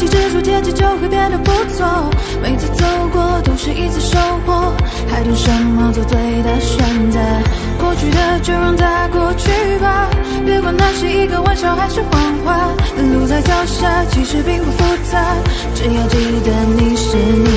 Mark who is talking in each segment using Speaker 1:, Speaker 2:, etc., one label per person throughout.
Speaker 1: 弃执着，天气就会变得不错。每次走过都是一次收获，还等什么做对的选择？过去的就让它过去吧，别管那是一个玩笑还是谎话。路在脚下，其实并不复杂，只要记得你是你。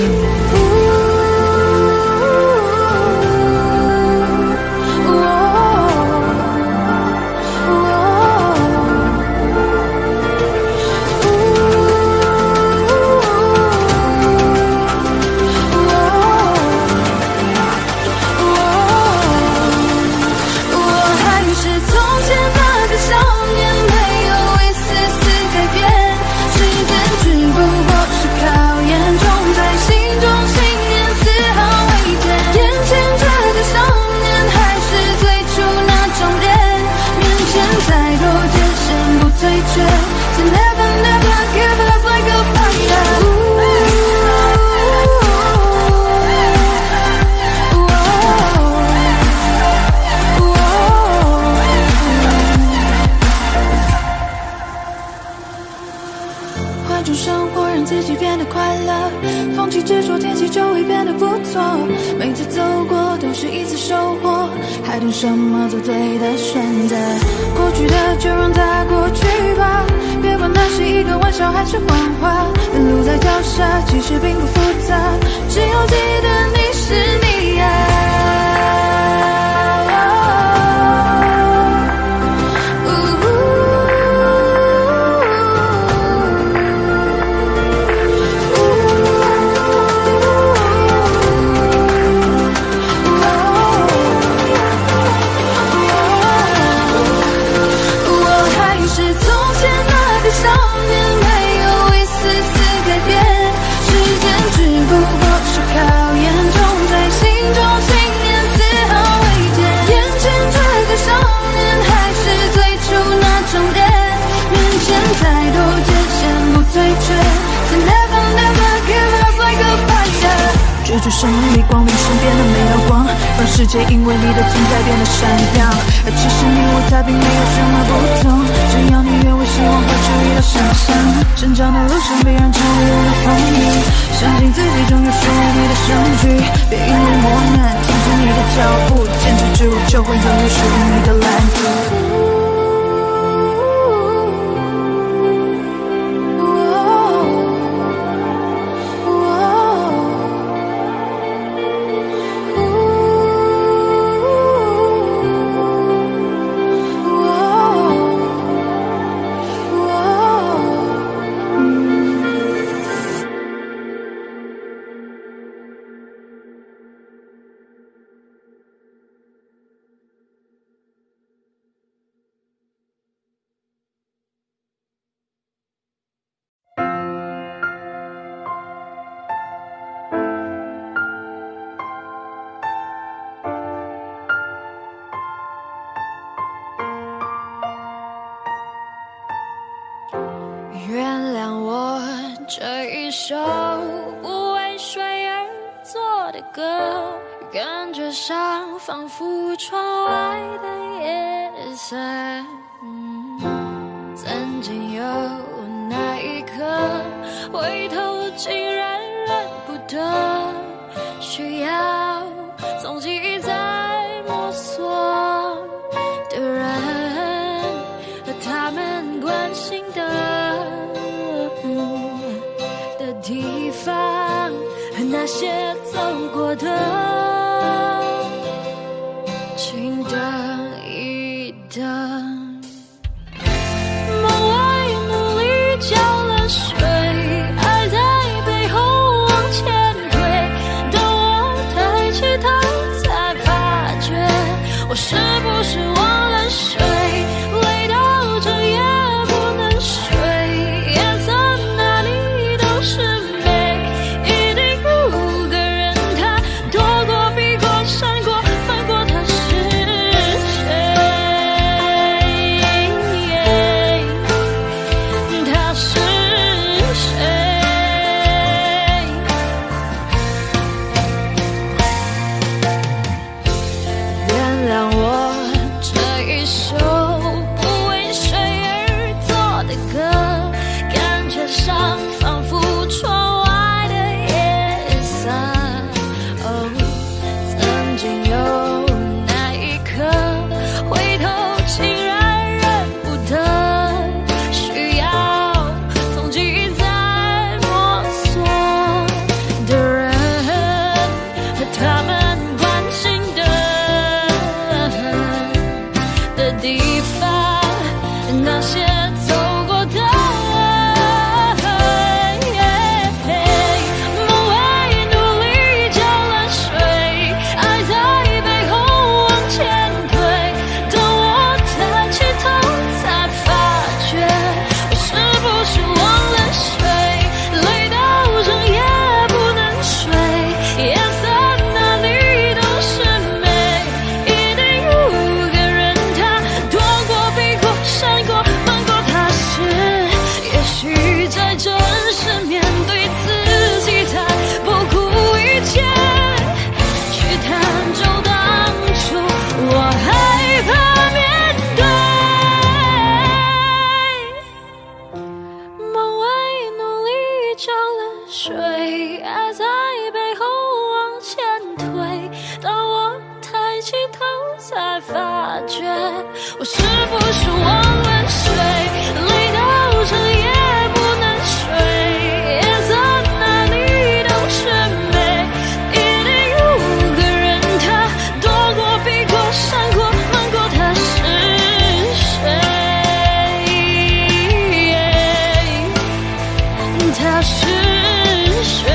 Speaker 1: 换种生活，让自己变得快乐，放弃执着，天气就会变得不错。每次走过都是一次收获，还等什么做对的选择？过去的就让它过去吧，别管那是一个玩笑还是谎话。路在脚下，其实并不复杂，只要记得你是你追逐生命光临身边的每道光，让世界因为你的存在变得闪亮。而其实你我他并没有什么不同，只要你愿为希望和注意的想象。成长的路上必然常有了风雨，相信自己终有属于你的相聚。别因为磨难停止你的脚步，坚持住就会拥有属于你的蓝图。
Speaker 2: 原谅我这一首不为谁而作的歌，感觉上仿佛窗外的夜色。曾经有那一刻，回头竟然认不得，需要从记忆再摸索的人和他们关心的地方，和那些走过的，请等一等。梦外努力浇了水，爱在背后往前推，等我抬起头才发觉，我是不是忘了睡，累到整夜不能睡，颜色哪里都是美，一定有个人他躲过避过闪过翻过，他是谁，他是谁。原谅我这一首不为谁而作的歌，感觉上仿才发觉，我是不是忘了睡？累到这夜不能睡，夜色哪里都是美，一定有个人他躲过、避过、闪过、瞒过，他是谁？他是谁？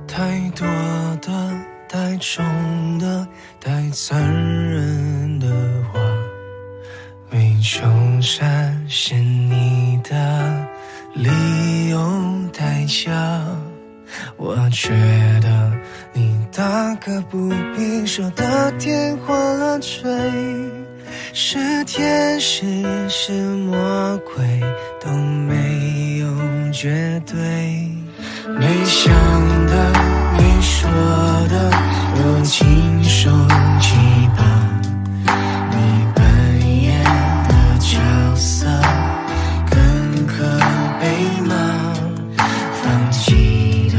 Speaker 3: 太多的、太重的、太残忍的话，没纠缠是你的理由太假。我觉得你大可不必说的天花乱坠，是天使是魔鬼都没有绝对。没想的没说的我亲手击败，你扮演的角色更可悲吗？放弃的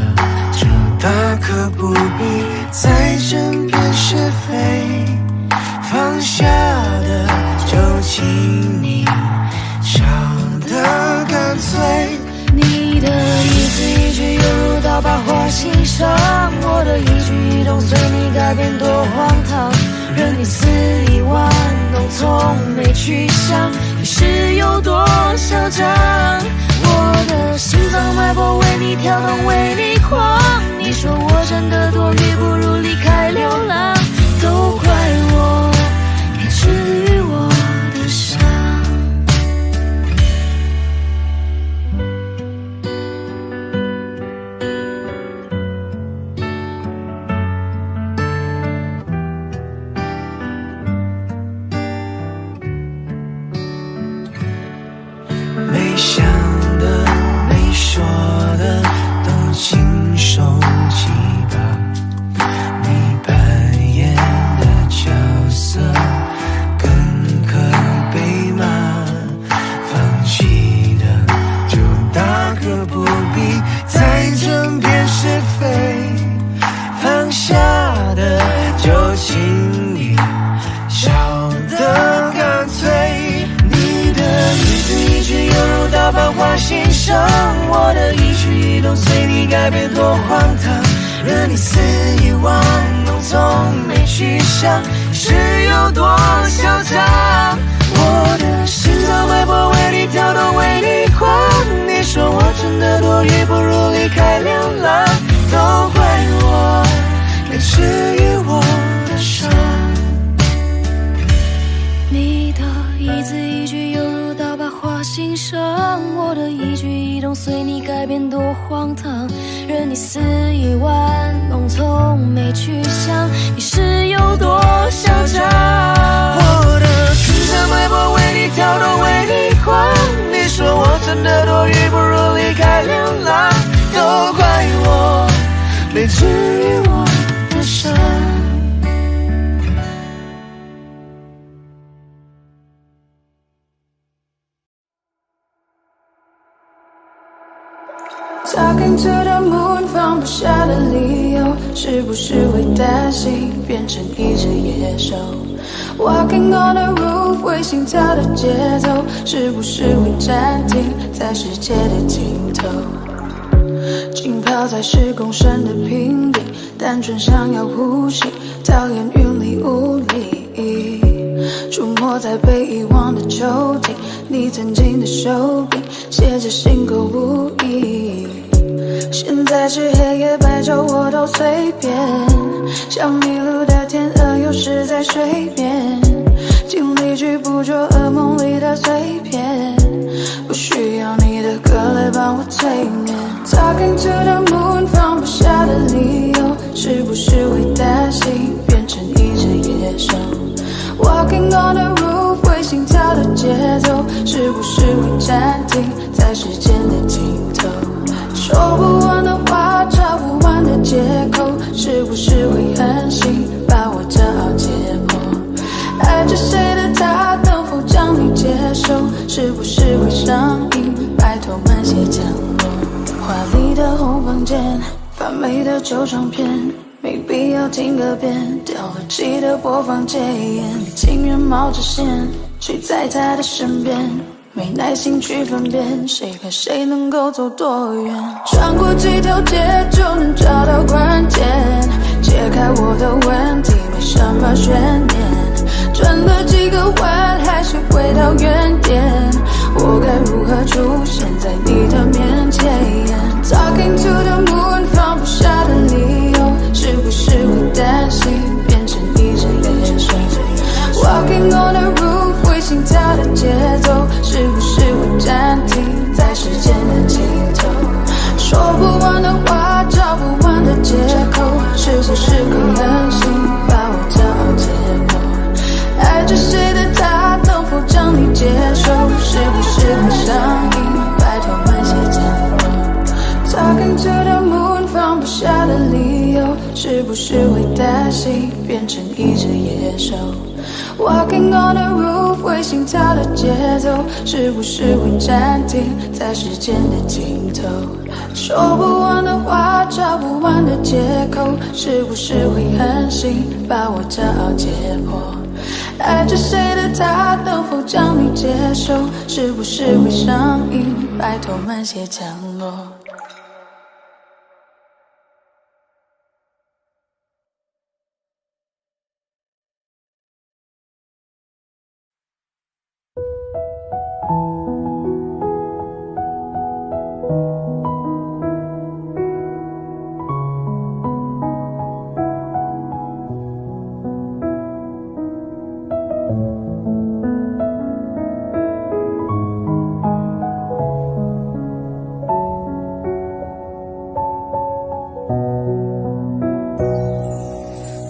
Speaker 3: 就大可不必再争辩是非，放下的就请你笑得干脆。
Speaker 2: 你的一字一句犹如刀疤划心上，我的一举一动随你改变多荒唐，任你肆意玩弄，从没去想你是有多嚣张。我的心脏脉搏为你跳动，为你狂，你说我真的多余，不如离开流浪，都怪我没治愈我的伤。
Speaker 3: 没想的没说的都亲手击败，你扮演的角色更可悲吗？放弃的就大可不必再争辩是非，放下的就请你笑得干脆。你的一字一句犹如刀疤划心上，我的一举一动随你改变多荒唐，任你肆意玩弄，从没去想是有多嚣张。我的心脏脉搏为你跳动，为你狂，你说我真的多余，不如离开流浪，都怪我没治愈我的伤。
Speaker 2: 你的一字一句犹如刀疤划心上，我的一举一动随你改变多荒唐，任你肆意玩弄，从没去想你是有多嚣张。
Speaker 3: 我的心脏脉搏为你跳动，为你狂，你说我真的多余，不如离开流浪，都怪我没治愈我的伤。
Speaker 1: Talking to the moon， 放不下的理由，是不是会担心变成一只野兽 ？Walking on the roof， 为心跳的节奏，是不是会暂停在世界的尽头？浸泡在10公升的瓶底，单纯想要呼吸，讨厌云里雾里。出没在被遗忘的抽屉，你曾经的手笔，写着心口不一。现在是黑夜白昼我都随便，像迷路的天鹅有时在水边，尽力去捕捉噩梦里的碎片，不需要你的歌来帮我催眠。Talking to the moon，的红房间，发霉的旧唱片，没必要听个遍，掉了记得播放戒烟，你情愿冒着险睡在他的身边，没耐心去分辨谁和谁能够走多远，穿过几条街就能找到关键，解开我的问题没什么悬念，转了几个弯还是回到原点，我该如何出现在你的面前 Talking to the moon 放不下的理由，是不是会担心变成一只野兽 Walking on the roof 会心跳的节奏，是不是会暂停在时间的尽头，说不完的话找不完的借口，是不是会狠心把我骄傲解剖，爱着谁的他能否将你接受，是不是会上瘾拜托慢些降落 Talking to the moon 放不下的理由，是不是会担心变成一只野兽， Walking on the roof 会心跳的节奏，是不是会暂停在时间的尽头，说不完的话找不完的借口，是不是会狠心把我骄傲解剖，爱着谁的他能否将你接受，是不是会上瘾拜托慢些降落。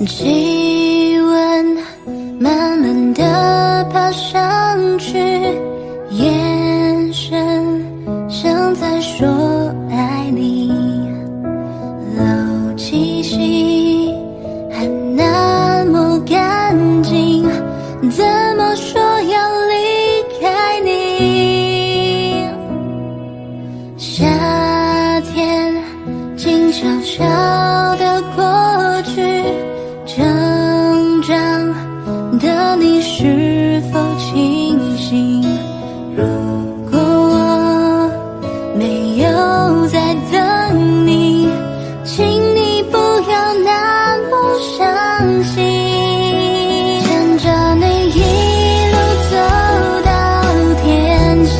Speaker 2: 气温慢慢地爬上去，眼神像在说爱你，漏气息还那么干净，怎么说要离开你，夏天静悄悄地过去，成长的你是否清醒？如果我没有在等你，请你不要那么伤心。牵着你一路走到天晴，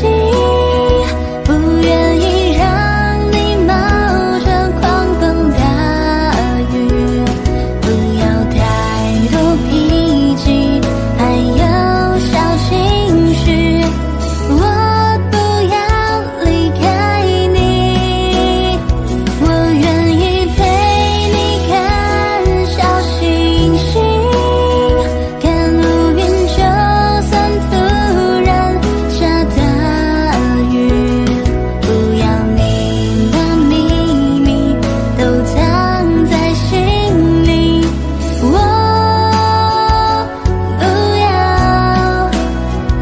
Speaker 2: 不愿意让你冒着狂风大雨，不要太多脾气，还有小情绪，我不要离开你，我愿意陪你看小星星，看乌云就算突然下大雨，不要你的秘密都藏在心里，我不要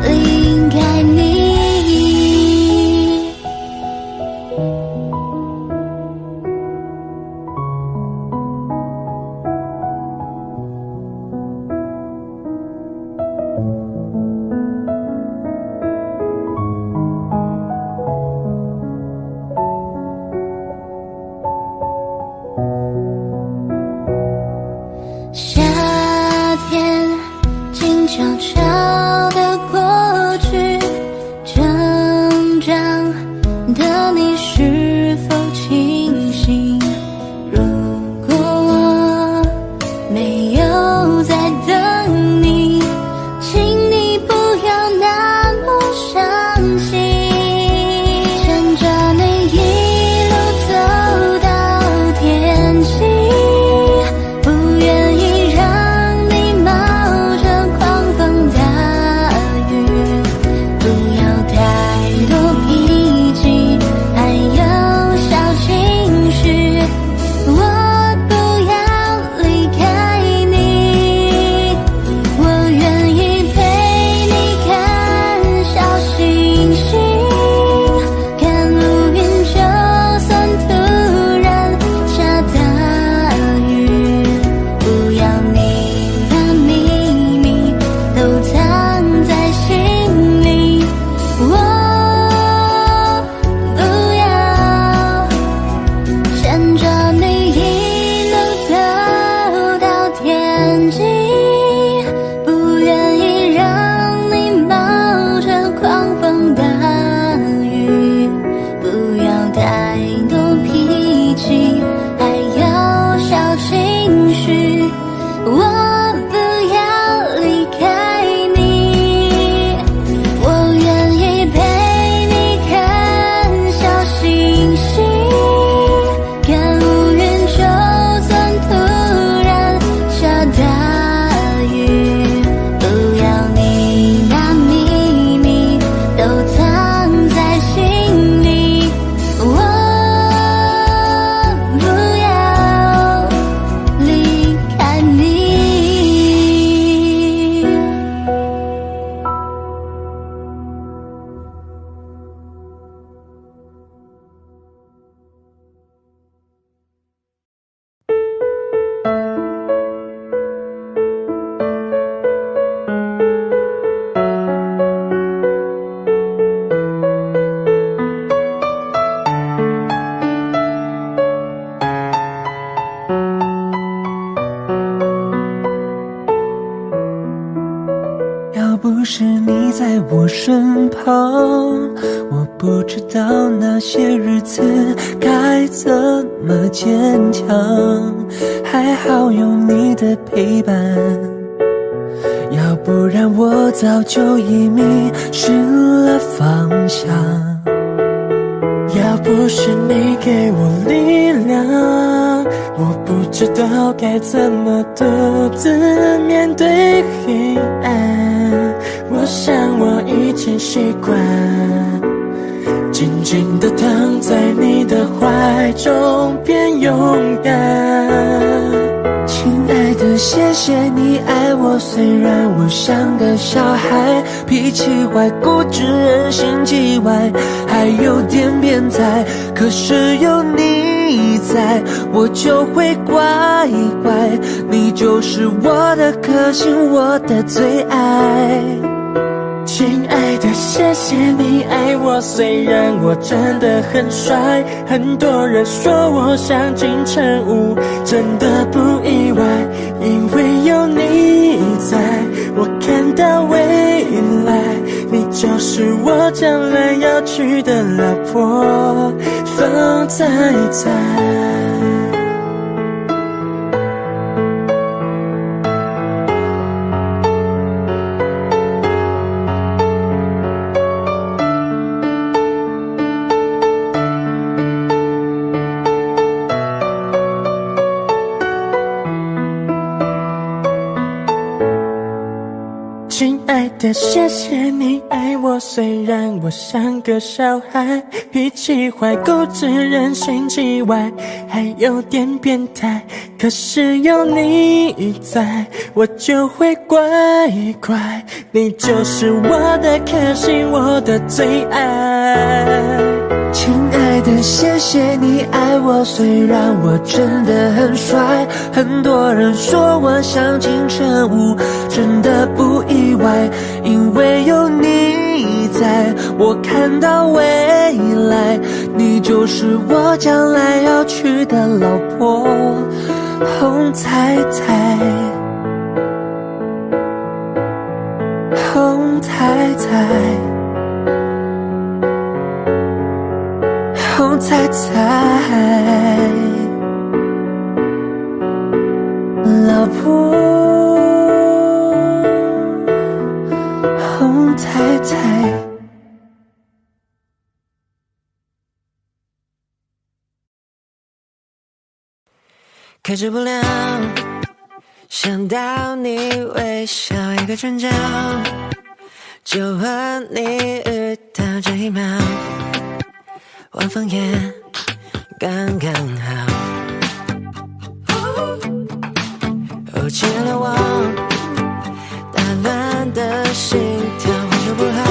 Speaker 2: 离开你。夏天静悄悄地过去，成长的你是否清醒？如果我没有在等你，请你不要那么伤心。牵着你一路走到天晴，不愿意让你冒着狂风大
Speaker 3: 道那些日子该怎么坚强，还好有你的陪伴，要不然我早就已迷失了方向。要不是你给我力量，我不知道该怎么独自面对黑暗。我想我已经习惯静静地躺在你的怀中变勇敢。亲爱的，谢谢你爱我，虽然我像个小孩，脾气坏，固执，人心叽歪，还有点变态，可是有你在，我就会乖乖，你就是我的克星，我的最爱。亲爱的，谢谢你爱我，虽然我真的很帅，很多人说我像金城武，真的不意外，因为有你在，我看到未来，你就是我将来要娶的老婆，风采采。亲爱的，谢谢你爱我，虽然我像个小孩，脾气坏，固执，人心叽歪，还有点变态，可是有你在，我就会乖乖，你就是我的克星，我的最爱。亲爱的，谢谢你爱我，虽然我真的很帅，很多人说我像金城武，真的不意外，因为有你在，我看到未来，你就是我将来要娶的老婆，红彩彩，红彩彩，红彩彩，老婆，红彩彩。
Speaker 4: 克制不了，想到你微笑一个转角，就和你遇到这一秒，晚风也刚刚好。哦，亲爱的我，打乱的心跳换手不好，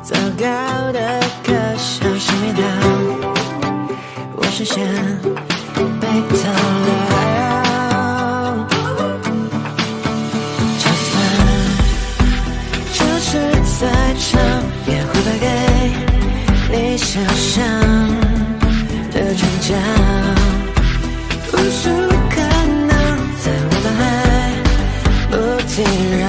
Speaker 4: 糟糕的可笑是味道，我视线被偷了，就算这是再长，也会败给你想象的转角，无数可能在我脑海不停绕。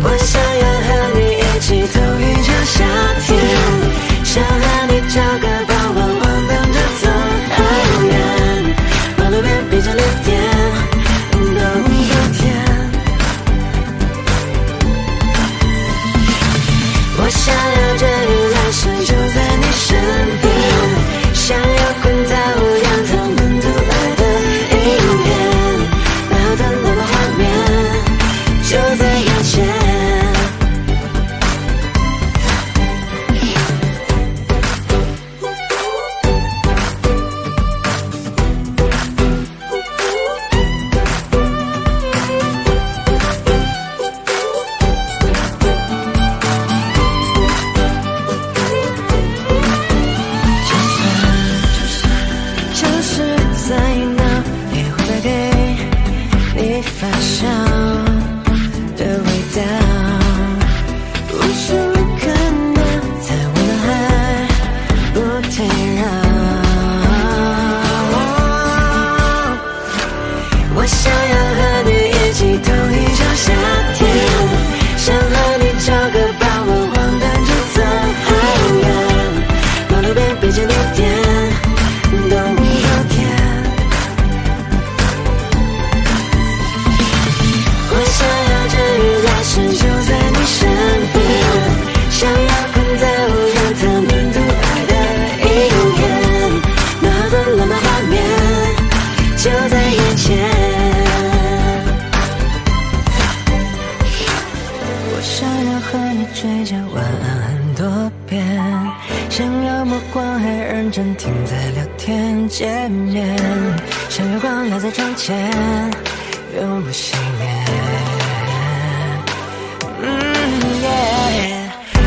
Speaker 4: 我想要和你一起走一场夏天，想和你找个傍晚荒凉着走好远，马路边闭着脸点都甜。我想要这一来世就在你身边，北京6点，动物聊天。我想要治愈大师就在你身边，想要困在无人他们独爱的影片，那段浪漫画面就在眼前。我想要和你追着晚安很多遍，想要目光还认真停在聊天界面，像月光赖在窗前永不熄灭。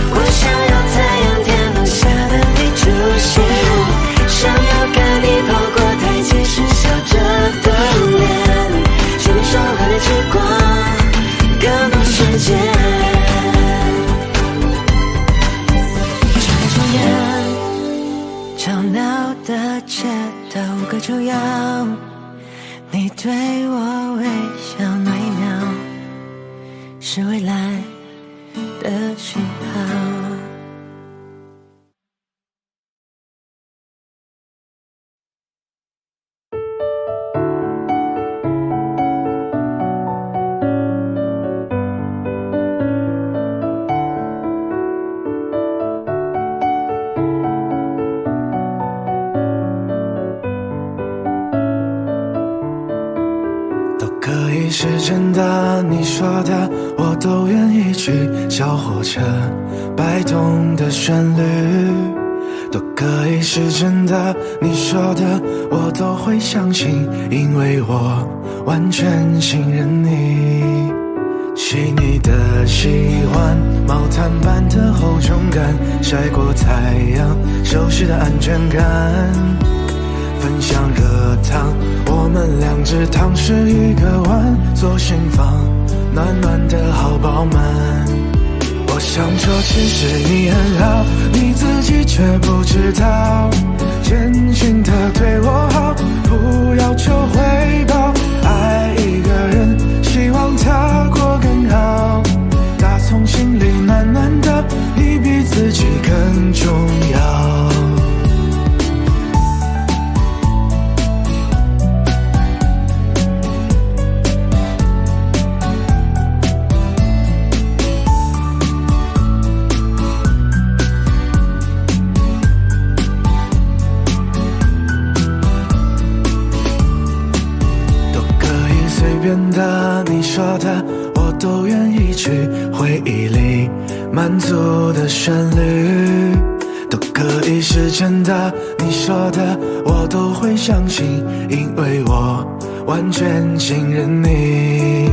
Speaker 4: 我想要太阳天空下的你出现，想要看你跑过台阶时笑着的脸，是你说话的时光感动世界。睁开双眼，吵闹的街道无可救药，你对我微笑那一秒，是未来的讯号。
Speaker 3: 可以是真的，你说的我都愿意去。小火车摆动的旋律，都可以是真的，你说的我都会相信，因为我完全信任你。细腻的喜欢，毛毯般的厚重感，晒过太阳，熟悉的安全感。分享热汤，我们2只汤匙1个碗，左心房暖暖的好饱满。我想说其实你很好，你自己却不知道，真心的对我好，不要求回报。爱一个人，希望他过更好，打从心里暖暖的，你比自己更重要。你说的我都愿意去，回忆里满足的旋律都可以是真的，你说的我都会相信，因为我完全信任你。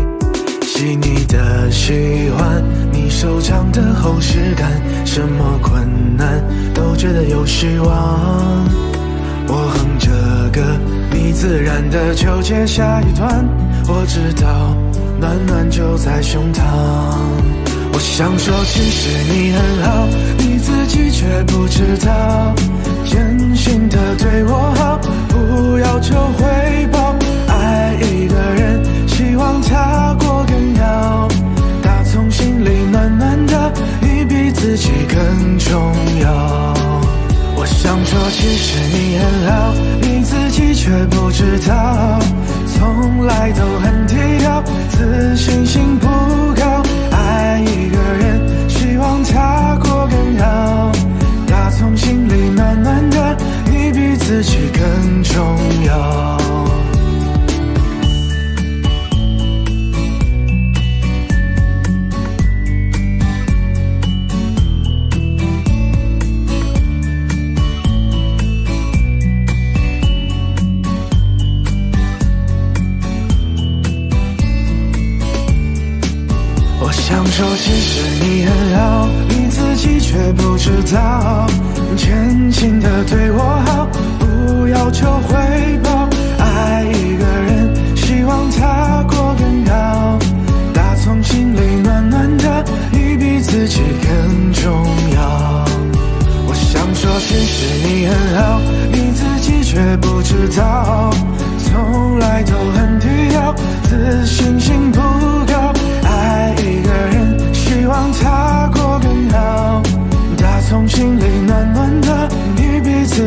Speaker 3: 细腻的喜欢，你手掌的厚实感，什么困难都觉得有希望。我哼着歌，你自然的就接下一段，我知道暖暖就在胸膛。我想说其实你很好，你自己却不知道，真心的对我好，不要求回报。爱一个人，希望他过更好，打从心里暖暖的，你比自己更重要。我想说其实你很好，你自己却不知道，从来都很低调，自信心不高。爱一个人，希望他过更好，打从心里暖暖的，你比自己更重要。想说其实你很好，你自己却不知道，真心的对我好，不要求回报。爱一个人，希望他过更好，打从心里暖暖的，你比自己更重要。我想说其实你很好，你自己却不知道，从来都很低调，自信心不高。爱一个人，希望他过更好，打从心里暖暖的，你比自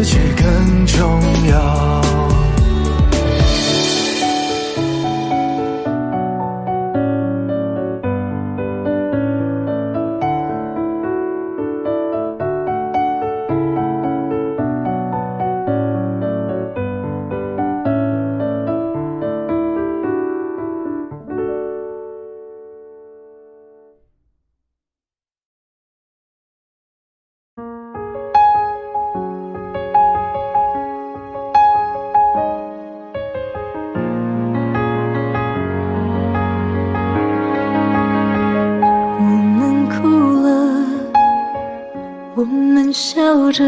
Speaker 2: 着，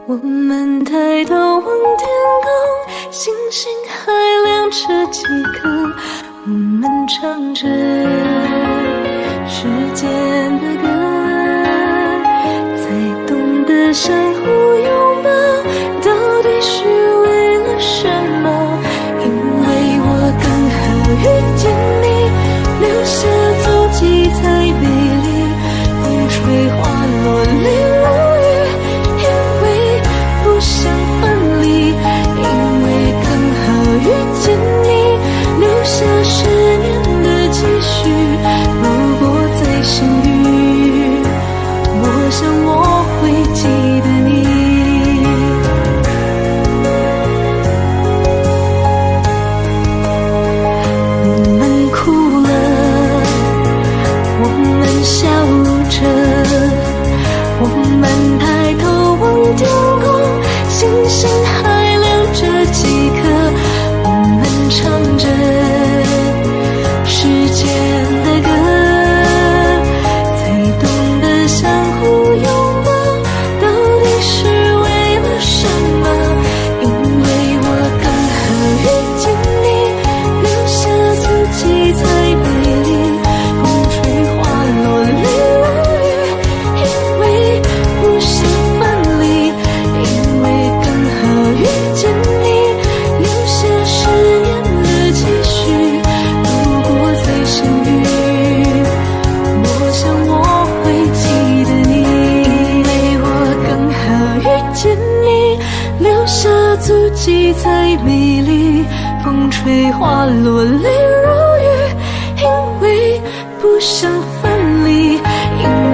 Speaker 2: 我们抬头望天空，星星还亮着几颗，我们唱着时间的歌，才懂得相互拥抱，到底是为了什么？因为我刚好遇见你，留下足迹才美丽，风吹花落泪如雨，因为不想分离，因为刚好遇见你，留下10年的期许，如果再相遇，我想我会记得你。我们哭了，我们笑着，我们抬头望天空，星星还亮着几颗，我们唱着时间的歌，才懂得相互拥抱，到底是为了什么？因为我刚好遇见你，留下足迹才美丽，风吹花落泪如雨，因为不想分离，因为刚好遇见你，留下10年的期许，如果再相遇，我想我会记得你。因为我刚好遇见你，留下足迹才美丽，风吹花落泪如雨，因为不想分离，因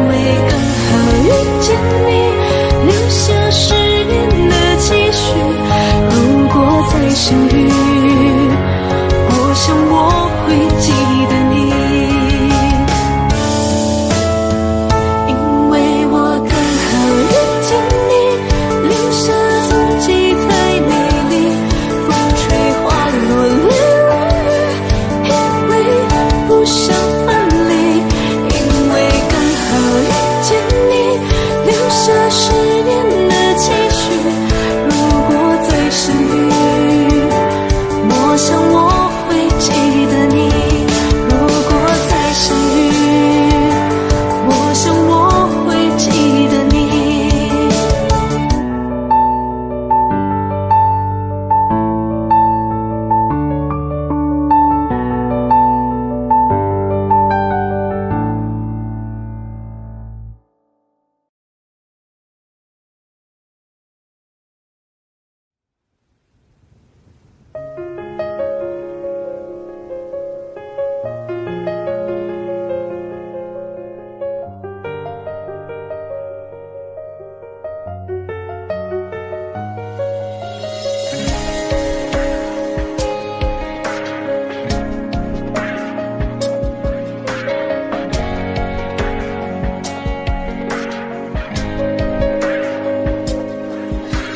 Speaker 2: 为刚好遇见你，留下10年的期许，如果再相遇，我想我会记得你。因为我刚好遇见你，留下足迹才美丽，风吹花落泪如雨，因为不想分离，因为刚好遇见你，留下10年的期许，如果再相遇，我想我会记得你。如果再相遇，我想我会记得你。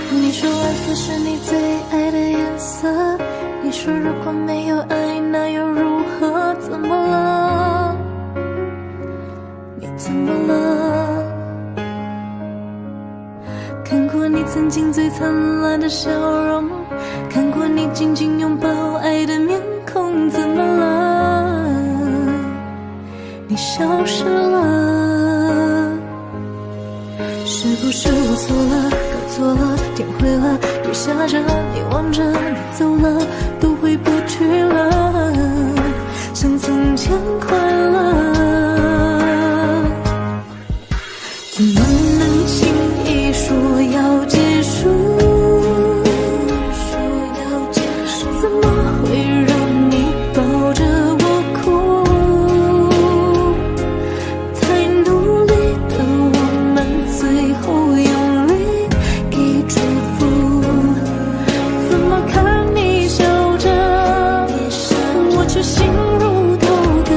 Speaker 2: 你说蓝色是你最爱的颜色，你说如果没有爱那又如何？怎么了？你怎么了？看过你曾经最灿烂的笑容，看过你紧紧拥抱爱的面孔，怎么了？你消失了，是不是我错了，搞错了，天灰了，雨下着，你望着，你走了，都回不去了，像从前快乐，怎么能轻易说要结束？怎么会让你抱着我哭？太努力的我们，最后用力给祝福。怎么看你笑着，我却心如刀割。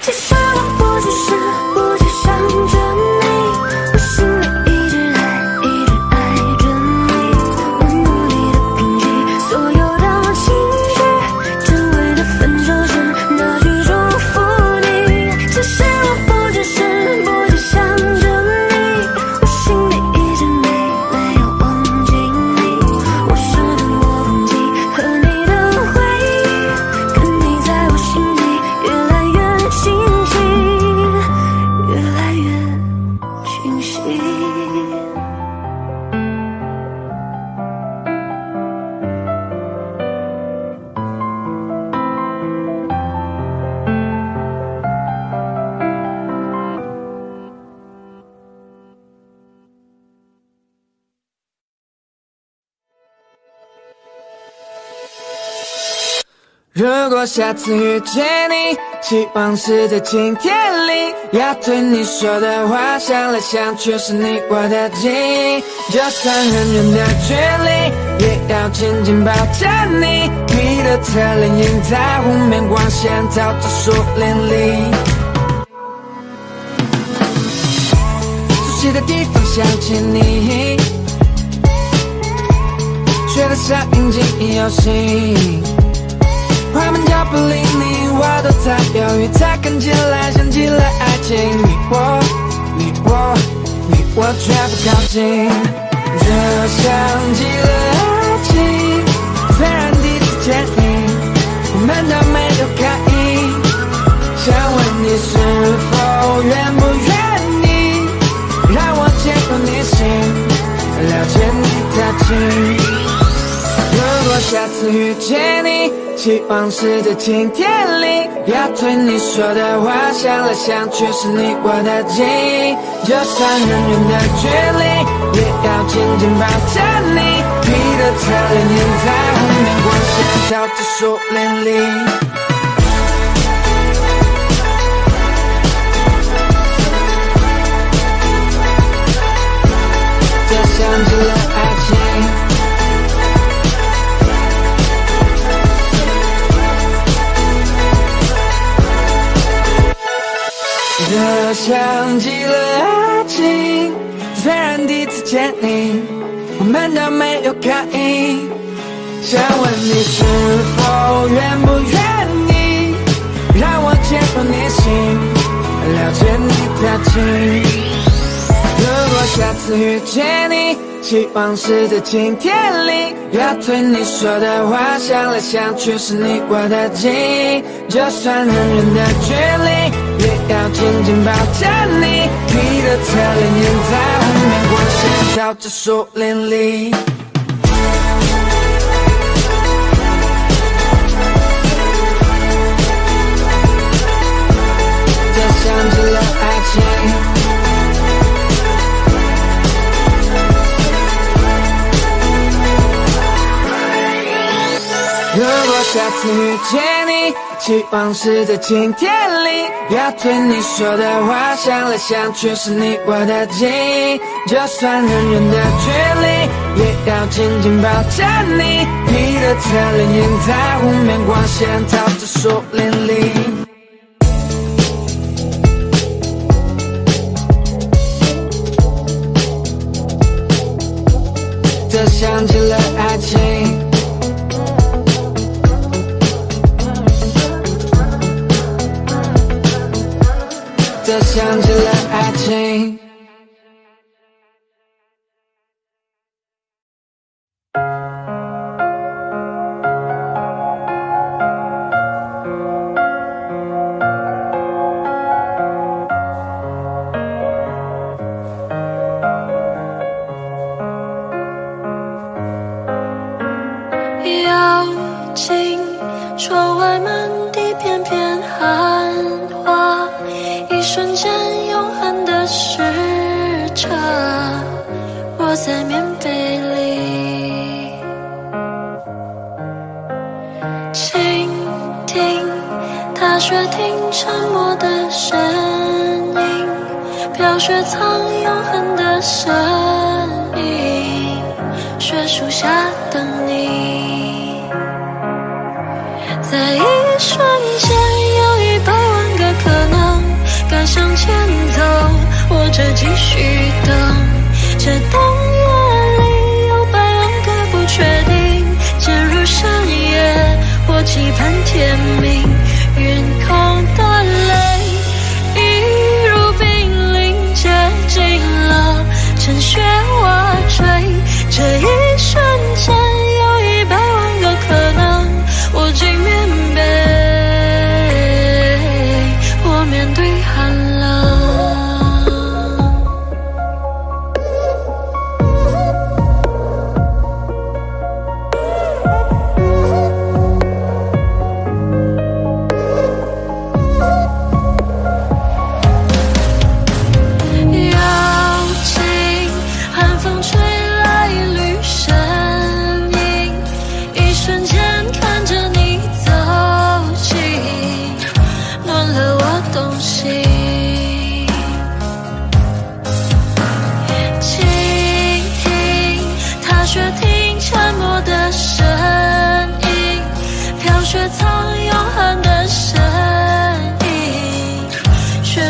Speaker 2: 其实我不只是不去想着你，我心里一直爱着你。我努力的平息所有的情绪，只为了分手时那句祝福你。其实我不只是不去想着你，我心里一直没有忘记你。我试图忘记和你的回忆，可你在我心里越来越清晰，越来越清晰。
Speaker 3: 如果下次遇见你，希望是在晴天里，要对你说的话，想来想去是你我的记忆。就算很远的距离，也要紧紧抱着你。你的侧脸映在湖面光线，照着树林里。熟悉的地方想起你，觉得像引进游戏。快门脚步离你我都在犹豫，才看起来像极了爱情。你我却不靠近，就像极了爱情。虽然第一次见你，我们都没有开意，想问你是否愿不愿意让我接过你心，了解你的情。如果下次遇见你，希望是在晴天里，要对你说的话，想来想去是你我的记忆。就算很远的距离，也要紧紧抱着你。你的侧脸映在湖面光线，照着树林里。这像极了爱情。这像极了爱情，虽然第一次见你，我们都没有开意，想问你是否愿不愿意让我接过你心，了解你的情。如果下次遇见你，希望是在晴天里，要对你说的话，想来想去是你我的记忆。就算很远的距离，也要紧紧抱着你。你的侧脸映在湖面光线，照着树林里。这像极了爱情。如果下次遇见你，希望是在晴天里，要对你说的话，想来想去是你我的记忆。就算很远的距离，也要紧紧抱着你。你的侧脸映在湖面光线，照着树林里。这像极了爱情。这像极了爱情。
Speaker 2: 妖精，窗外满地片片寒花，一瞬间永恒的时差，我在棉被里倾听，踏雪听沉默的声音，飘雪藏永恒的声音，雪树下等你，在一瞬间有100万个可能。向前走，或者继续等。这冬夜里有百万个不确定，渐入深夜，或期盼天明。云空的泪一如冰凌接近了，趁雪瓦坠。这一瞬间有100万个可能，我竟面背，我面对寒冷。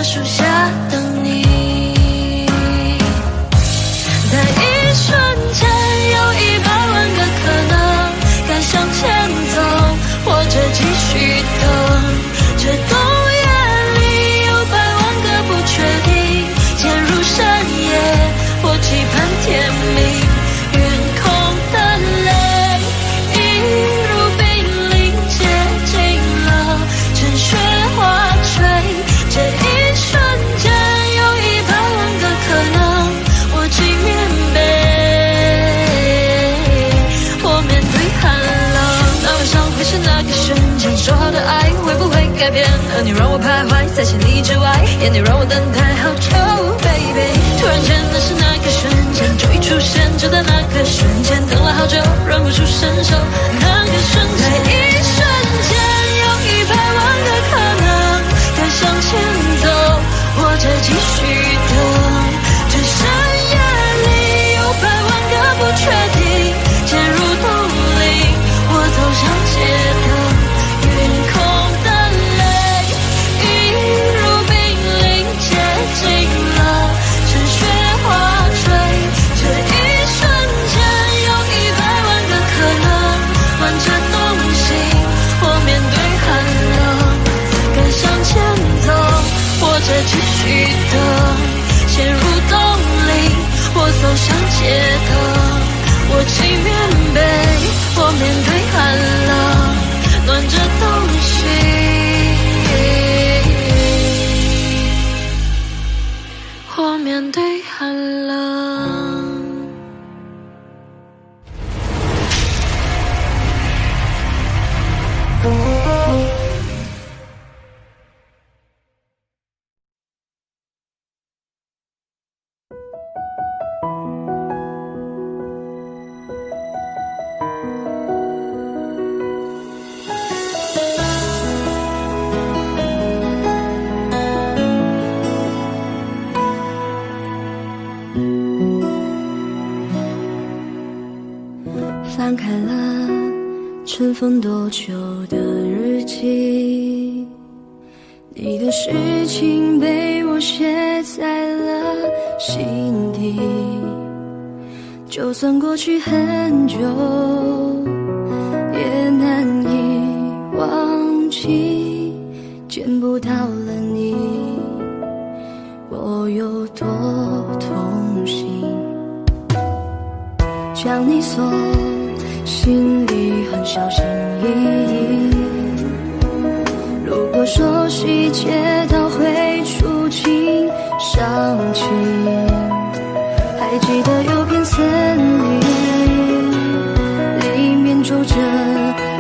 Speaker 2: 树下等你，在一瞬间有100万个可能，该向前走，或者继续等。这冬夜里有100万个不确定，渐入深夜，或期盼天明。云空的泪一如冰凌接近了，趁雪花坠。这一瞬间有100万个可能，我竟面背，我面对寒冷。那晚上会是那个瞬间，说好的爱会不会改变？而你让我徘徊在千里之外，眼里让我等待好久 ，baby。突然间那是那个瞬间，终于出现，就在那个瞬间，等了好久，忍不住伸手，那个瞬间，在一瞬间有100万个可能。该向前走，或者继续等。这深夜里有100万个不确定，渐入冬令，我走向街灯。云空的泪一如冰凌接近了，趁雪花坠。这一瞬间有100万个可能，挽着冬行，我面对寒冷。该向前走，或者继续等。陷入冬令，我走向街灯。我竟面背，我面对寒冷，暖着冬行，我面对寒冷。
Speaker 5: 翻开了尘封多久的日记，你的事情被我写在了心底，就算过去很久也难以忘记，见不到了你我有多痛心，将你锁心里很小心翼翼，如果说细节倒会触景伤情，还记得有片森林，里面住着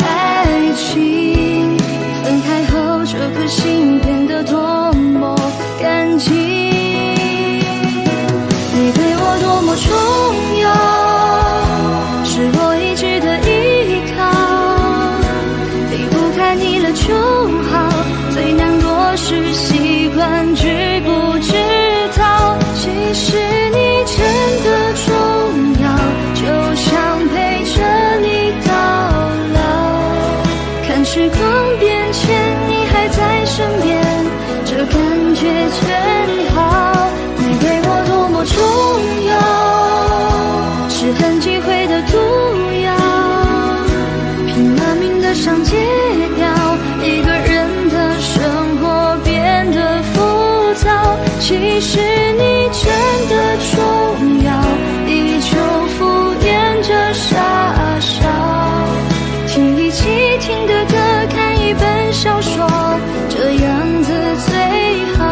Speaker 5: 爱情，分开后这颗心变得多么干净，你对我多么重要，是我一直的依靠，离不开你了就好，最难过是习惯知不知道，其实你真的重要，就想陪着你到老，看时光变迁，你还在身边，这感觉圈好，你对我多么重要，是很忌讳的毒药，拼了命的想戒掉，一个人的生活变得浮躁，其实你真的重要，依旧敷衍着傻笑，听一起听的歌，看一本小说，这样子最好。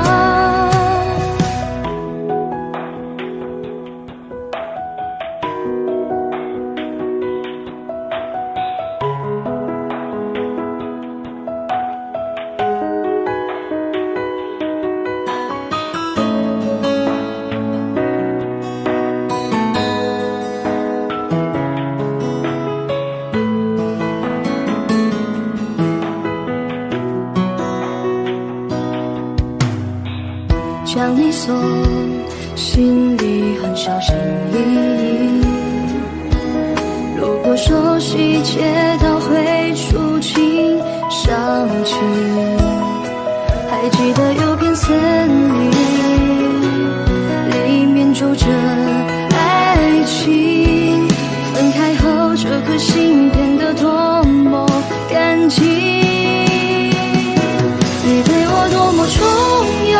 Speaker 5: 将你锁心里很小心翼翼，如果说细节到会触景伤情，还记得有片森林，里面住着爱情，分开后这颗心变得多么干净，你对我多么重要，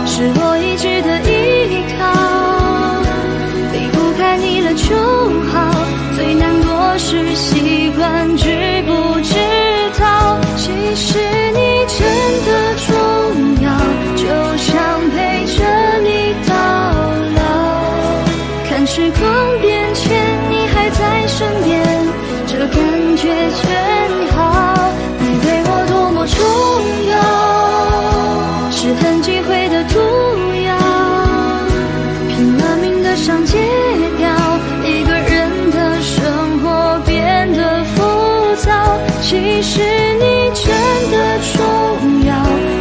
Speaker 5: 是我一直的依靠，离不开你了就好，最难过是习惯知不知道，其实你真的重要，就像陪着你到老，看时光变迁，你还在身边，这感觉真好，你对我多么重要，是很忌讳的毒药，拼了命的想戒掉，一个人的生活变得浮躁，其实你真的重要，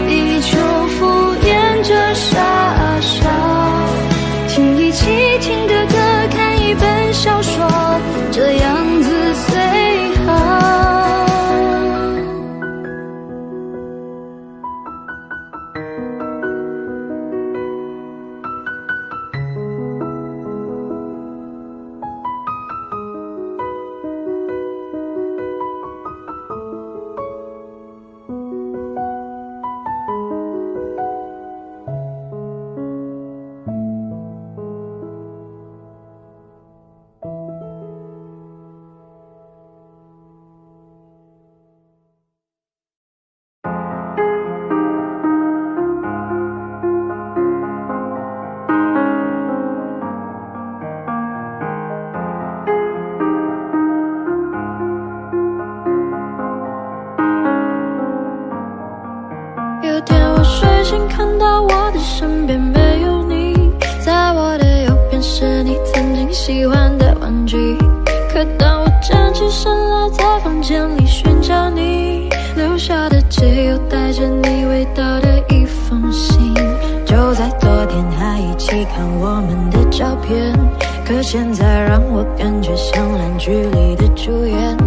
Speaker 5: 依旧敷衍着傻笑，听一起听的歌，看一本小说，这样子最好。
Speaker 2: 有天我睡醒看到我的身边没有你，在我的右边是你曾经喜欢的玩具，可当我站起身来在房间里寻找你，留下的只有带着你味道的一封信。
Speaker 4: 就在昨天还一起看我们的照片，可现在让我感觉像烂剧里的主演，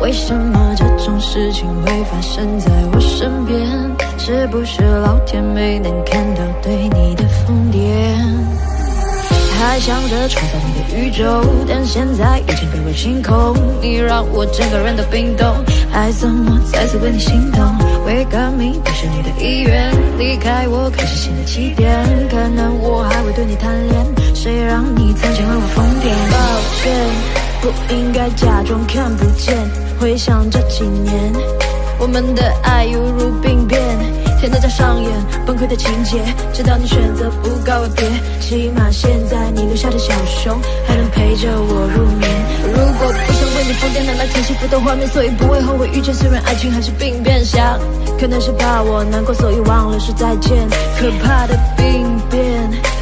Speaker 4: 为什么这种事情会发生在我身边？是不是老天没能看到对你的疯癫？还想着创造你的宇宙，但现在已经被我清空，你让我整个人都冰冻，爱怎么再次为你心动？为革命不是你的意愿，离开我开始新的起点，可能我还会对你贪恋，谁让你曾经为我疯癫？抱歉，不应该假装看不见，回想这几年我们的爱犹如病变，天都在上演崩溃的情节，直到你选择不告而别，起码现在你留下的小熊还能陪着我入眠。如果不想为你疯癫，拿来看幸福的画面，所以不会后悔遇见，虽然爱情还是病变，想可能是怕我难过，所以忘了说再见。可怕的病变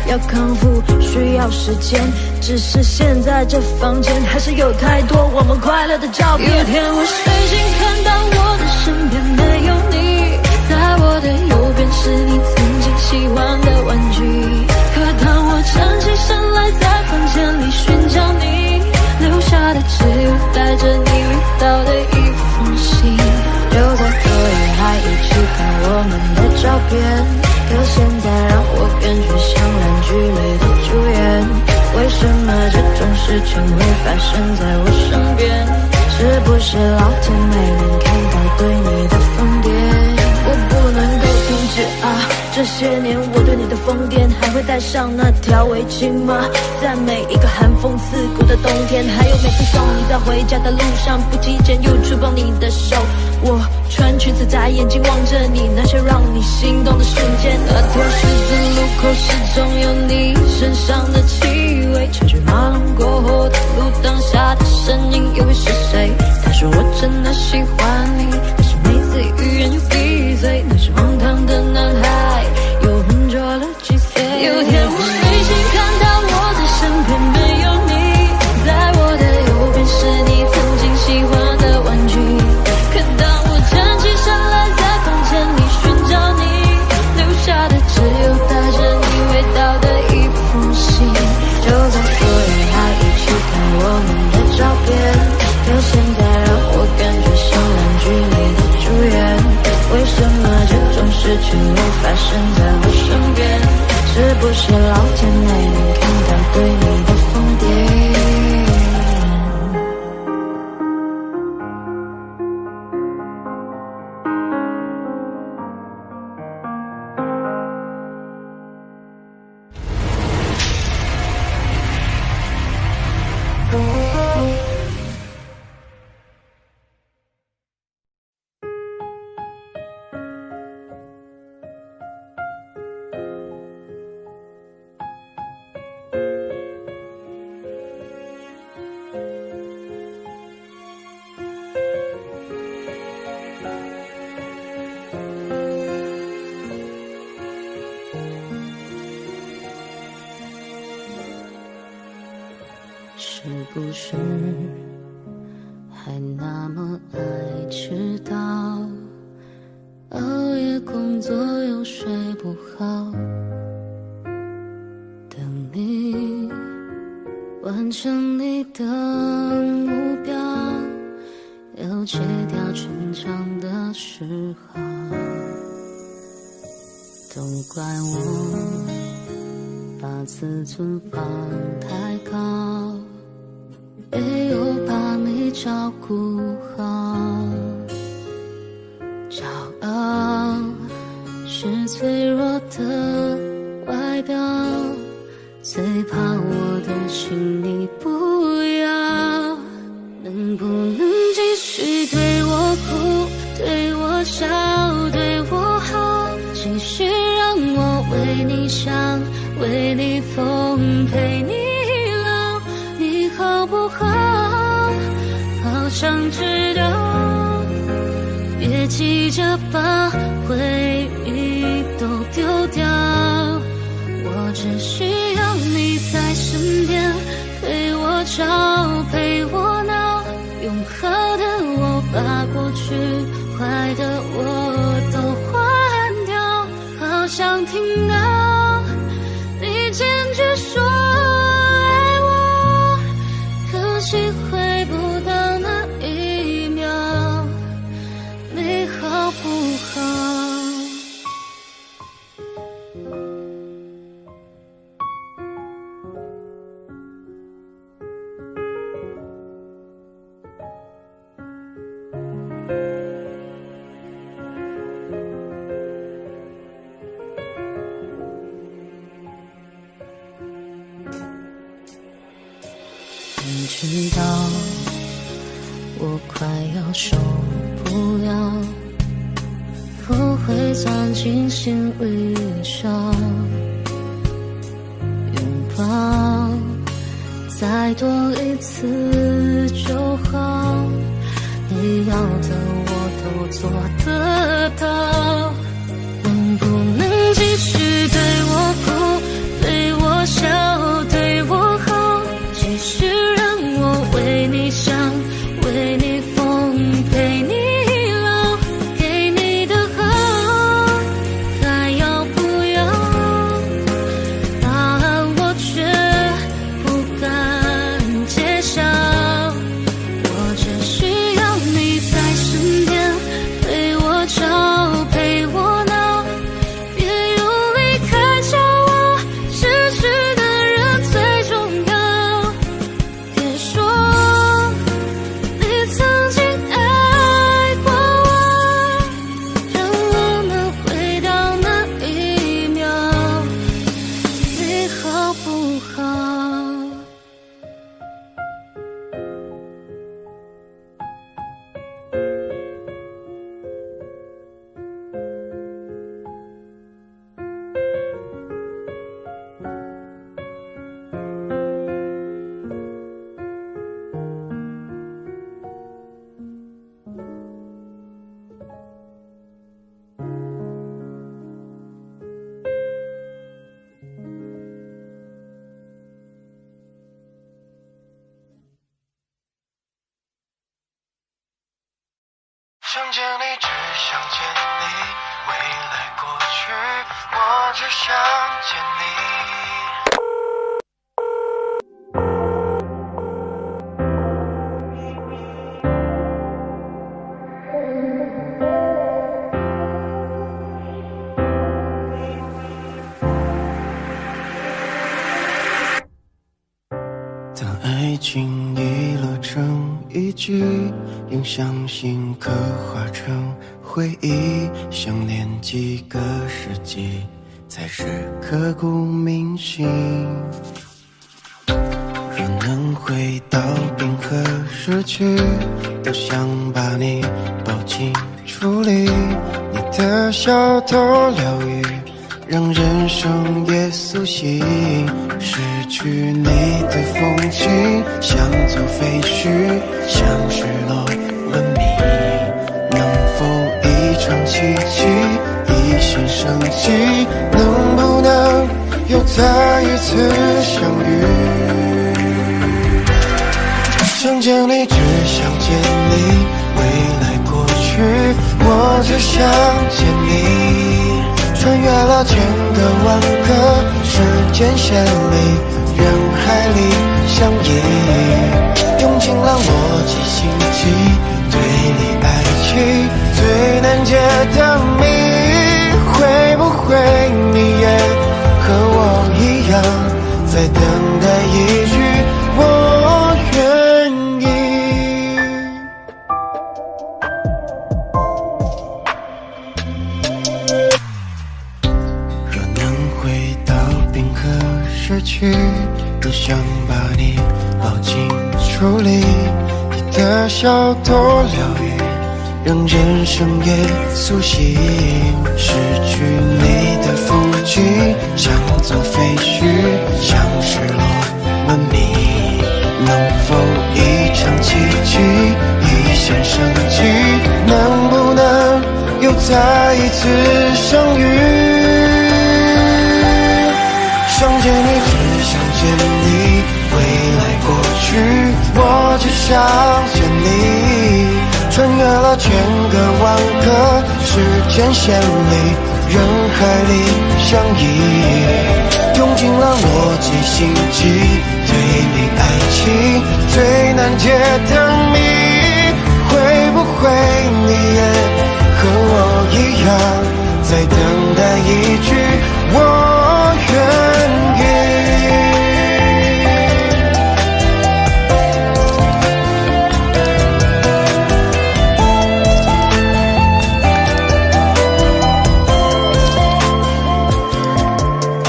Speaker 4: 要康复需要时间，只是现在这房间还是有太多我们快乐的照片。有天我睡醒看到我的身边没有你，在我的右边是你曾经喜欢的玩具，可当我站起身来在房间里寻找你，留下的只有带着你味道的一封信。就在昨夜还一起看我们的照片，可是老天没能看到对你的疯癫？我不能够停止啊！这些年我对你的疯癫，还会带上那条围巾吗？在每一个寒风刺骨的冬天，还有每次送你在回家的路上，不经意间又触碰你的手。我穿裙子在眼睛望着你，那些让你心动的瞬间。那条十字路口始终有你身上的气味，车水马龙过后的路灯下的身影又会是谁？他说我真的喜欢你，但是每次欲言又闭嘴，那是荒唐的男孩又浑浊了几岁。有天我睡醒看到我的身边没有你，在我的右边是你曾经喜欢的玩具，可当我站起身来在房间里寻找你，留下的只有带着你味道的一封信。就在昨夜还一起看我们的照片，可现在让我感觉像烂剧里的主演。为什么这种事情会发生在我身边？是不是老天没能看到对你的疯癫？是不是还那么爱迟到？熬夜工作又睡不好，等你完成你的目标，又戒掉逞强的嗜好。都怪我把自尊放太高，没有把你照顾好。骄傲是脆弱的外表，最怕我的心你不要。能不能继续对我哭，对我笑，对我好，继续让我为你想，为你疯，陪你老，你好不好？好想知道，别急着把回忆都丢掉，我只需要你在身边，陪我吵，陪我闹，用好的我把过去坏的我都换掉。好想听到你坚决说爱我，可惜回不到那一秒，你好不好？你知道我快要受不了，不会钻进心里笑，拥抱再多一次就好，你要的我都做得到。能不能继续对我哭，对我笑，对我好，继续让我为你想，为你疯，陪你老，给你的好还要不要？答案我却不敢揭晓，我只需要你在身边，陪我吵，陪
Speaker 3: 想见你，只想见你，未来过去，我只想见你。
Speaker 6: 当爱情已落成一句，用相信刻画成回忆，想念几个世纪，才是刻骨铭心。若能回到冰河时期，都想把你抱紧处理，你的小偷疗愈，让人生也苏醒。失去你的风景，像座废墟，像失落文明。能否一场奇迹，一线生机？能不能又再一次相遇？想见你，只想见你，未来过去，我只想见你。穿越了千个万个时间线里，人海里相依，用尽了逻辑心机，对你爱情最难解的谜。会不会你也和我一样，在等待一句我愿意？若能回到冰河时期，都想把你抱紧处理，你的小偷疗愈，让人生也苏醒。失去你的风景，像座废墟，像失落文明。能否一场奇迹，一线生机？能不能又再一次相遇？想见你，只想见你，未来过去，我只想见你。穿越了千个万个时间线里，人海里相依，用尽了逻辑心机，对你爱情最难解的谜。会不会你也和我一样，在等待一句我愿意？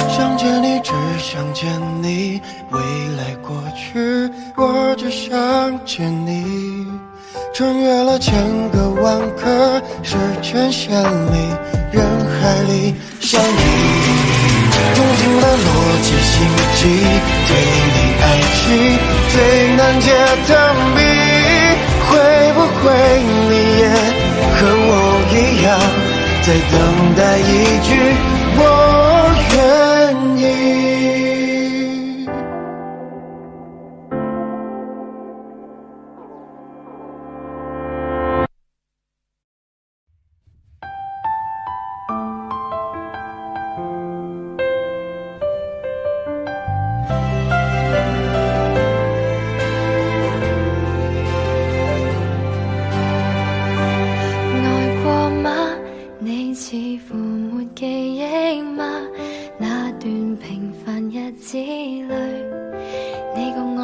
Speaker 6: 想见你，只想见你，未来过去，我只想见你。穿越了千个万个时间线里，人海里相依，用尽了逻辑心机，对你爱情最难解的谜。会不会你也和我一样，在等待一句我愿意？
Speaker 2: 愛過嗎？你似乎沒記憶嗎？那段平凡日子裏，你共我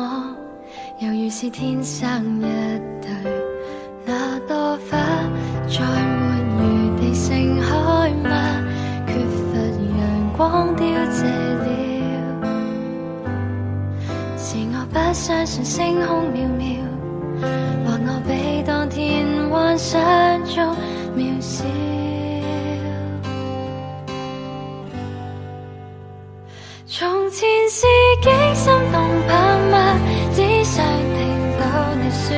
Speaker 2: 猶如是天生一對。那朵花再沒餘地盛開嗎？缺乏陽光凋謝了。是我不相信星空渺渺，或我比當天幻想中渺小。從前是幾心動魄嗎？只想聽到你說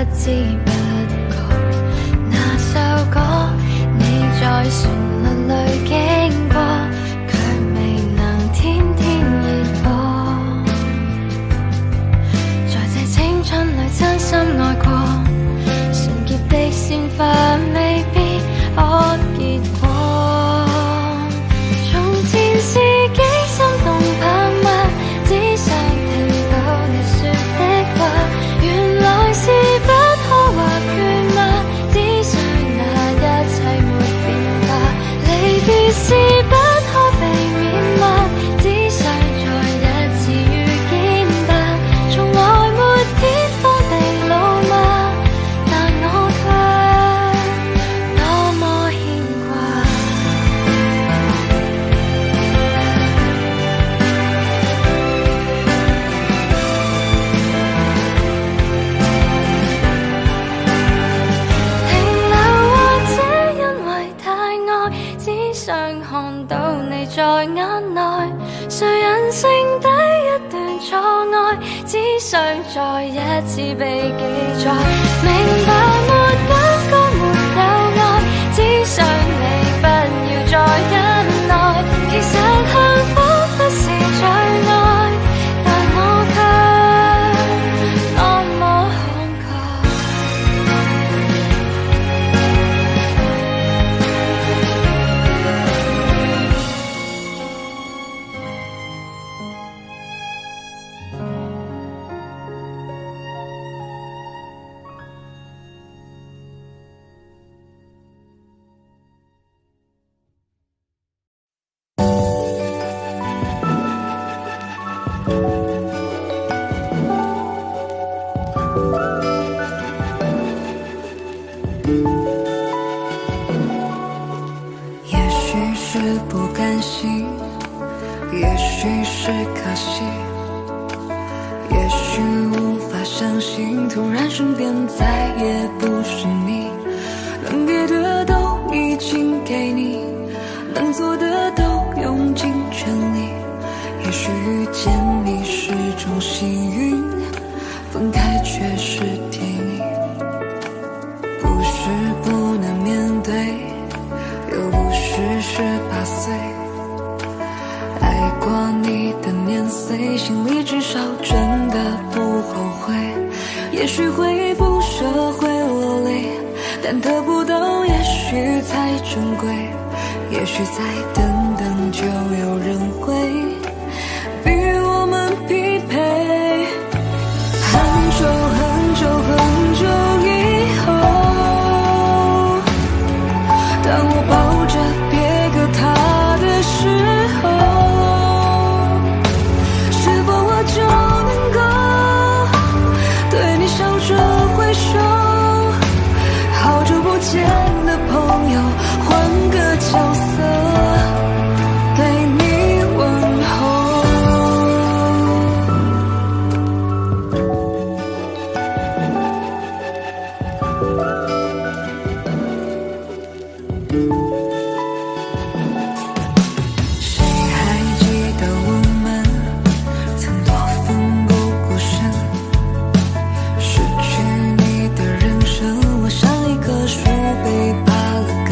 Speaker 2: 知不覺那首歌你在旋律裏經過，卻未能天天熱播。在這青春裏真心愛過，純潔的鮮花未必可結果。從前是幾心動盼望，只想聽到你說的話，原來是不可或缺嗎？只想那一切沒變化，離別是不可避免嗎？只想再一次遇見吧，從來沒天荒地老嗎？但我卻多麼牽掛。停留或者因為太愛，只想看到你在眼內。誰人性第一段錯愛，只想再一次被記載。明白沒感覺沒有愛，只想你不要再忍耐。其實幸福不是最愛，但我卻多麼慷慨。
Speaker 1: 也许是不甘心，也许是可惜，也许无法相信，突然身边再也不是你。能给的都已经给你，能做的都用尽全力。也许遇见你是种幸运，分开却是天意。不是不能面对，又不是18岁，爱过你的年岁，心里至少真的不后悔。也许会不舍会落泪，但得不到也许才珍贵。也许再等等就有人会比我们匹配。很久很久很久以后，当我抱着别个他的时候，是否我就能够对你笑着挥手？好久不见的朋友，换个角色给你问候。谁还记得我们曾多奋不顾身？失去你的人生，我像一棵树被拔了根。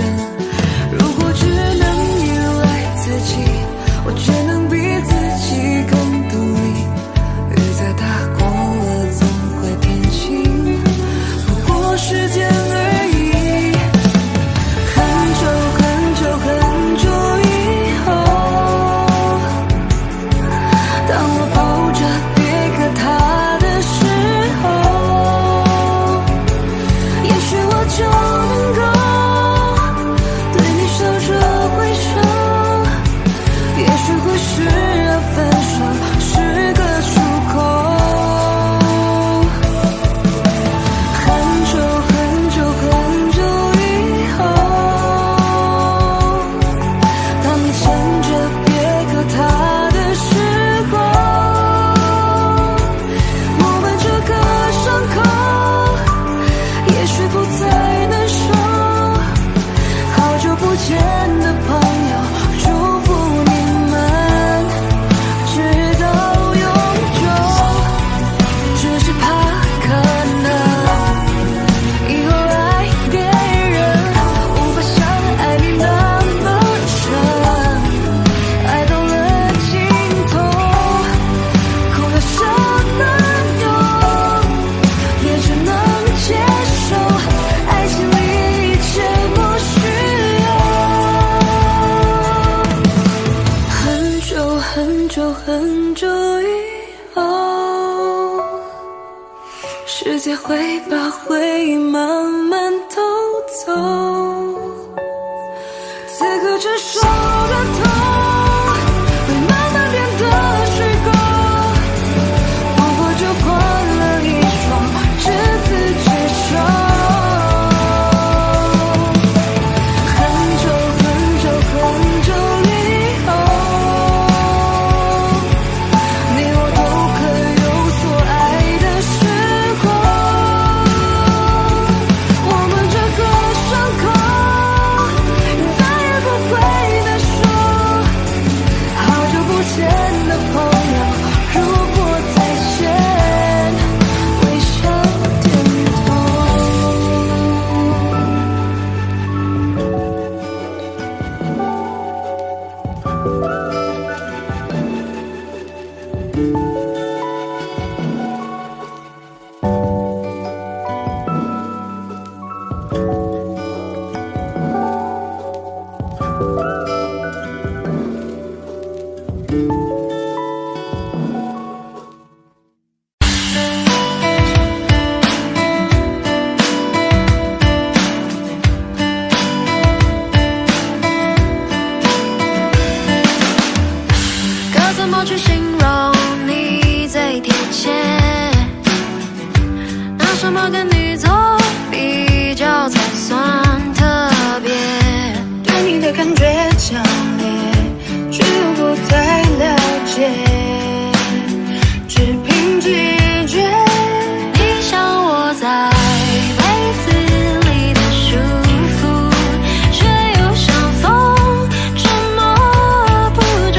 Speaker 1: 如果只能依赖自己，我只能比自己更独立。雨再大过了总会天晴，不过时间而已。
Speaker 2: 会把回忆慢慢偷走。此刻这说的痛，会慢慢变得虚构。我就换了一双执子之手。很久很久很久以后，你我都可有所爱的时候，我们这个伤口再也不会再说。好久不见的朋友，如果再见，微笑点头。该怎么去形容你最贴切？拿什么跟你做比较才算特别？对你的感觉强烈，却又不太了解，只凭直觉。你像我在被子里的束缚，却又像风捉摸不住。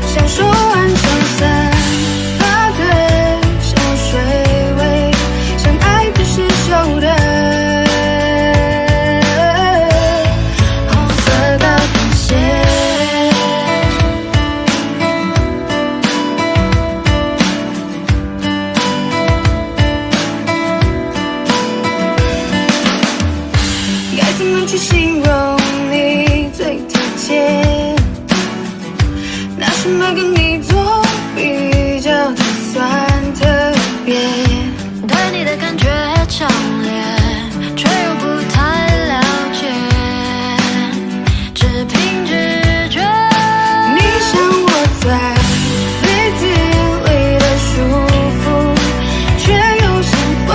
Speaker 2: 像说完像散发的小水味，像爱不释手的红色高跟鞋。该怎么去形容你最贴切？拿什么跟你做比较才算特别？对你的感觉强烈，却又不太了解，只凭直觉。你像我在被子里的束缚，却又像风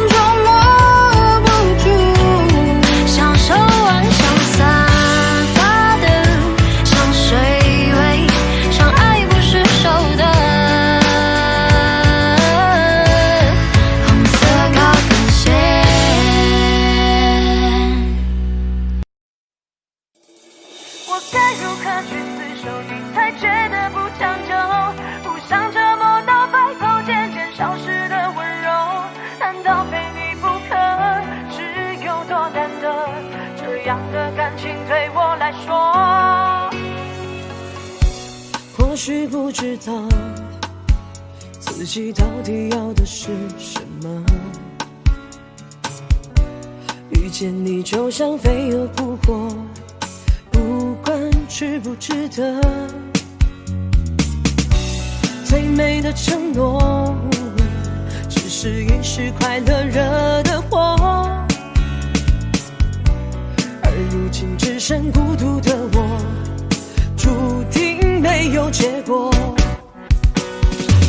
Speaker 2: 捉摸不住。像手腕像散发的香水味，像爱不释手的红色高跟鞋。我该如何去厮守你，才觉得不长久？不想折磨到白头渐渐消失的温柔，难道非你不可？是有多难得？这样的感情对我来说，
Speaker 4: 或许不知道自己到底要的是什么。遇见你就像飞蛾扑火，不管值不值得。最美的承诺，只是一时快乐惹的祸。而如今只剩孤独的我，注定没有结果。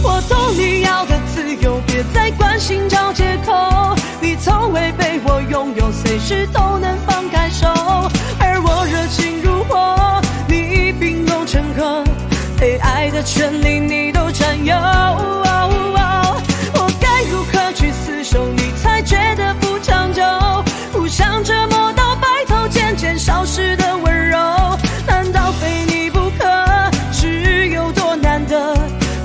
Speaker 4: 我懂你要的自由，别再关心找借口。你从未被我拥有，随时都能放开手。而我热情如火，你冰冻成河，被爱的权利你都占有。我该如何去厮守你，才觉得不长久？不想折磨到白头渐渐消失的温柔，难道非你不可？是有多难得？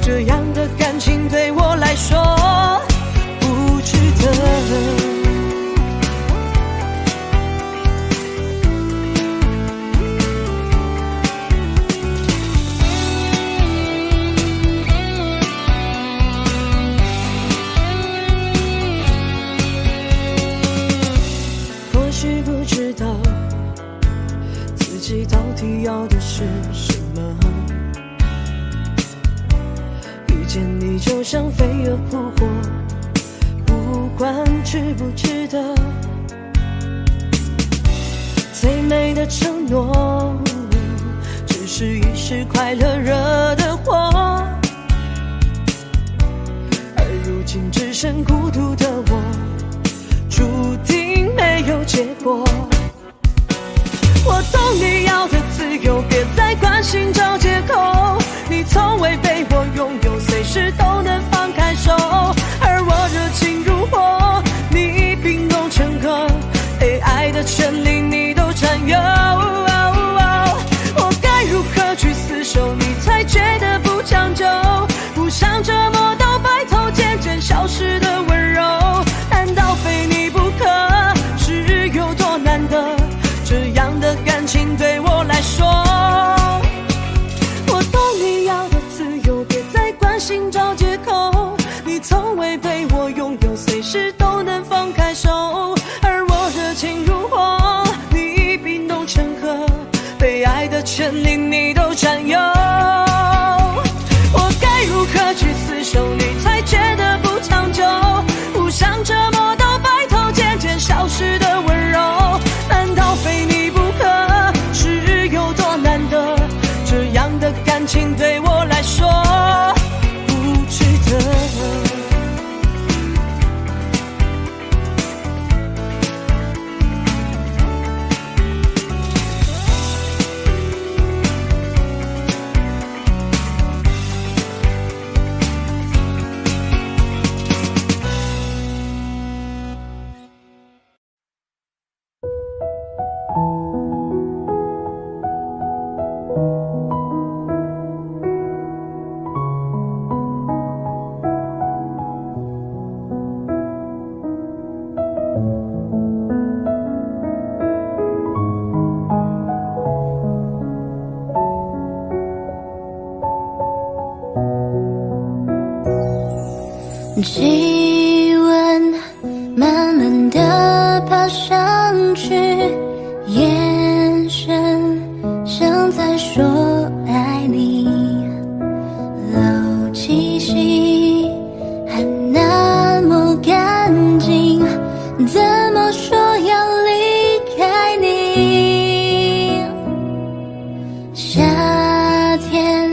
Speaker 4: 这样的感情对我来说不值得。或许不知道自己到底要的是什么。遇见你就像飞蛾扑火，值不值得？最美的承诺，只是一时快乐惹的祸，而如今只剩孤独的我，注定没有结果。我懂你要的自由，别再关心找借口。你从未被我拥有，随时都能放开手。而我热情如火，你冰冻成河，被爱的权利你都占有。我该如何去厮守，你才觉得不长久？不想折磨到白头，渐渐消失的温柔，难道非你不可？是有多难得？这样的感情对我来说，我懂你要的自由，别再关心找借口。你从未被我拥有，随时都能放开手。而我热情如火，你冰冻成河，被爱的权利你都占有。我该如何去厮守，你才觉得不长久？不想折磨到白头，渐渐消失的温柔，难道非你不可？是有多难得？这样的感情对我来说不值得。
Speaker 5: 气温慢慢地爬上去，眼神像在说爱你，漏气息还那么干净，怎么说要离开你？夏天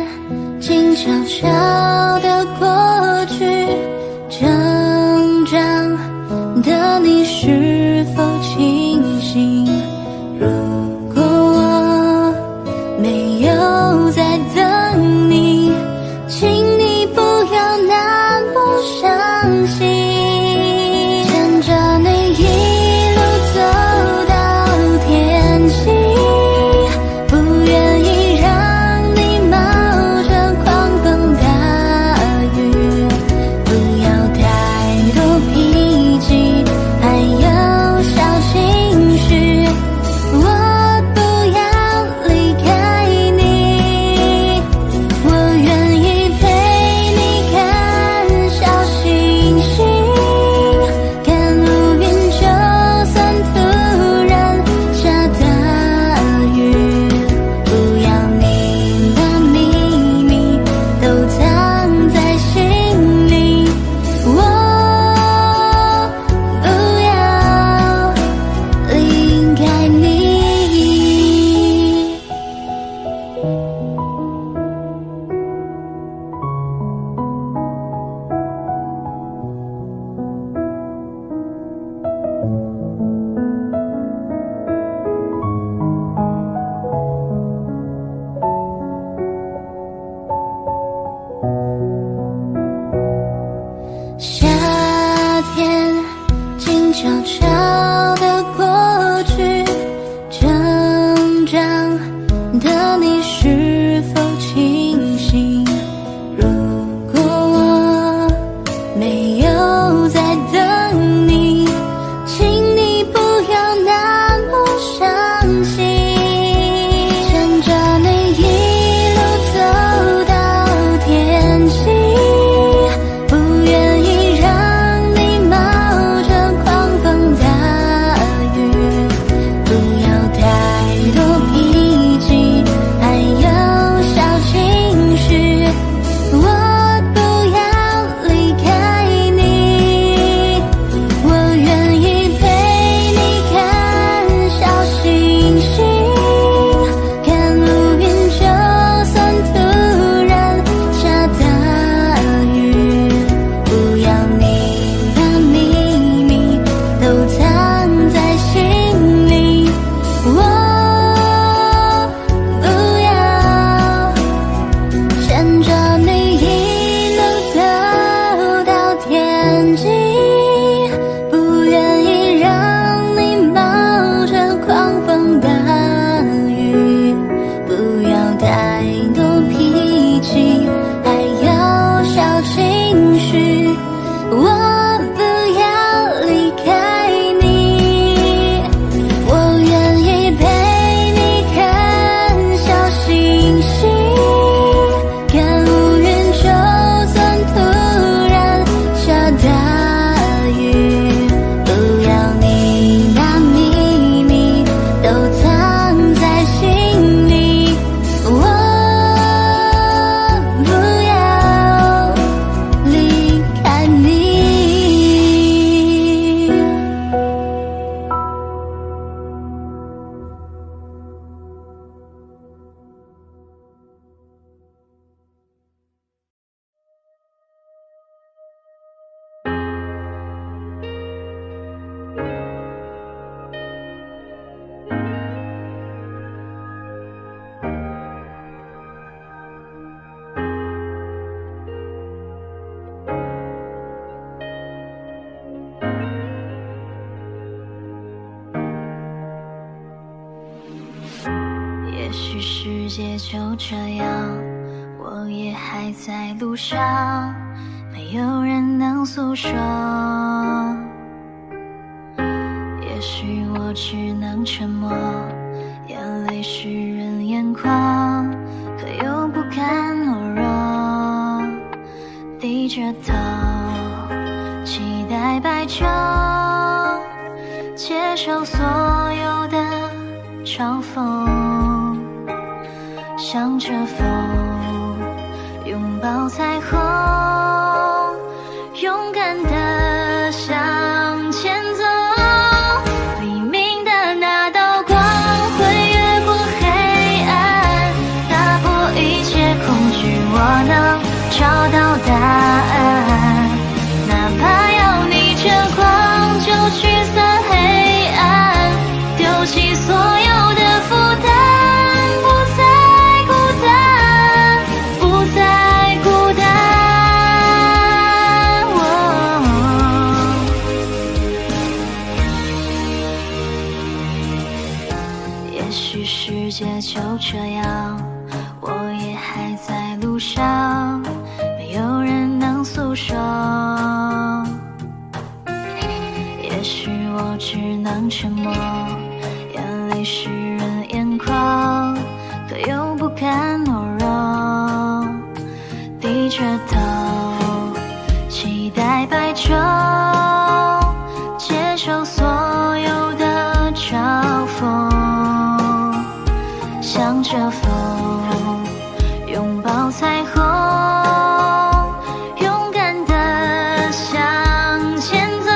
Speaker 5: 静悄悄地过去，成长的你是否清醒？如果我没有在等你，请你不要那么伤心。牵着你一路走到天晴，不愿意让你冒着狂风大雨，不要太多脾气，还有小情绪。我不要离开你，我愿意陪你看小星星，看乌云就算突然下大雨，不要你的秘密都藏在心里，我不要离开你。夏天静悄悄地过去，成长的你是否清醒？如果我没有在等你，请你不要那么伤心。牵着你一路走到天晴，不愿意让你冒着狂风大
Speaker 2: 也许世界就这样，我也还在路上，没有人能诉说。也许我只能沉默，眼泪湿润眼眶，可又不甘懦弱，低着头期待白昼，接受所有的嘲讽，向着风拥抱彩虹，勇敢地向前走。黎明的那道光会越过黑暗，打破一切恐惧，我能找到答案。哪怕要逆着光就驱散黑暗，丢弃所有的负担，不再孤单，不再孤单。也许世界就这样，我也还在路上，没有人能诉说。也许我只能沉默，眼泪湿润眼眶，可又不甘懦弱，低着头期待白昼，接受所有的嘲讽，向着风拥抱彩虹，勇敢地向前走。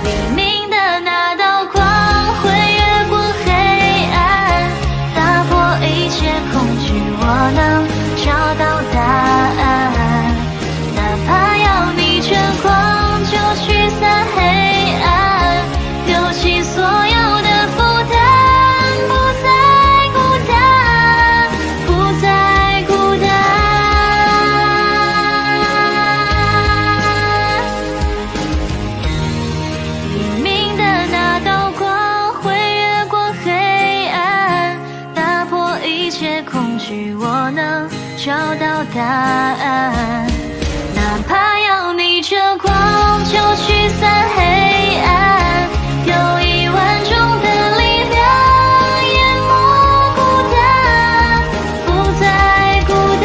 Speaker 2: 黎明的那道光会越过黑暗，打破一切恐惧，我能找到答案。哪怕要逆着光就驱散黑暗，丢弃所有的负担，不再孤单，不再孤单。黎明的那道光会越过黑暗，打破一切恐惧，我能找到答案。哪怕要逆着光就驱散黑暗，有10000种的力量淹没孤单，不再孤单。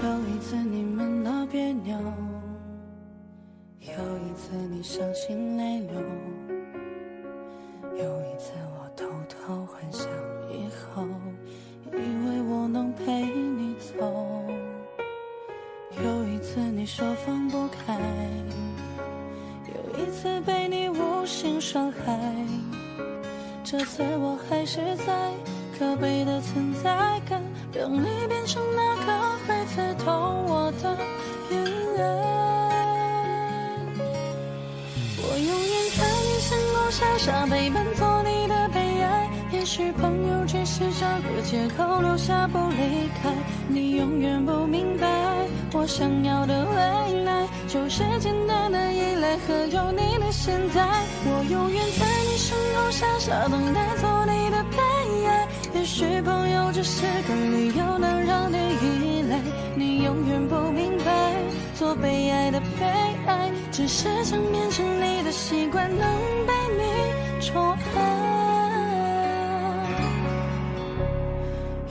Speaker 4: 有一次你们闹别扭，有一次你伤心泪流，有一次我偷偷幻想以后，以为我能陪你走，有一次你说放不开，有一次被你无心伤害，这次我还是在可悲的存在感，让你变成那个会刺痛我的眼泪。我永远在你身后傻傻陪伴，做你的悲哀。也许朋友只是找个借口留下不离开，你永远不明白，我想要的未来就是简单的依赖和有你的现在。我永远在你身后傻傻等待，做你的悲哀。也许朋友只是个理由，能让你依赖，你永远不明白，做被爱的被爱，只是想变成你的习惯，能被你宠爱。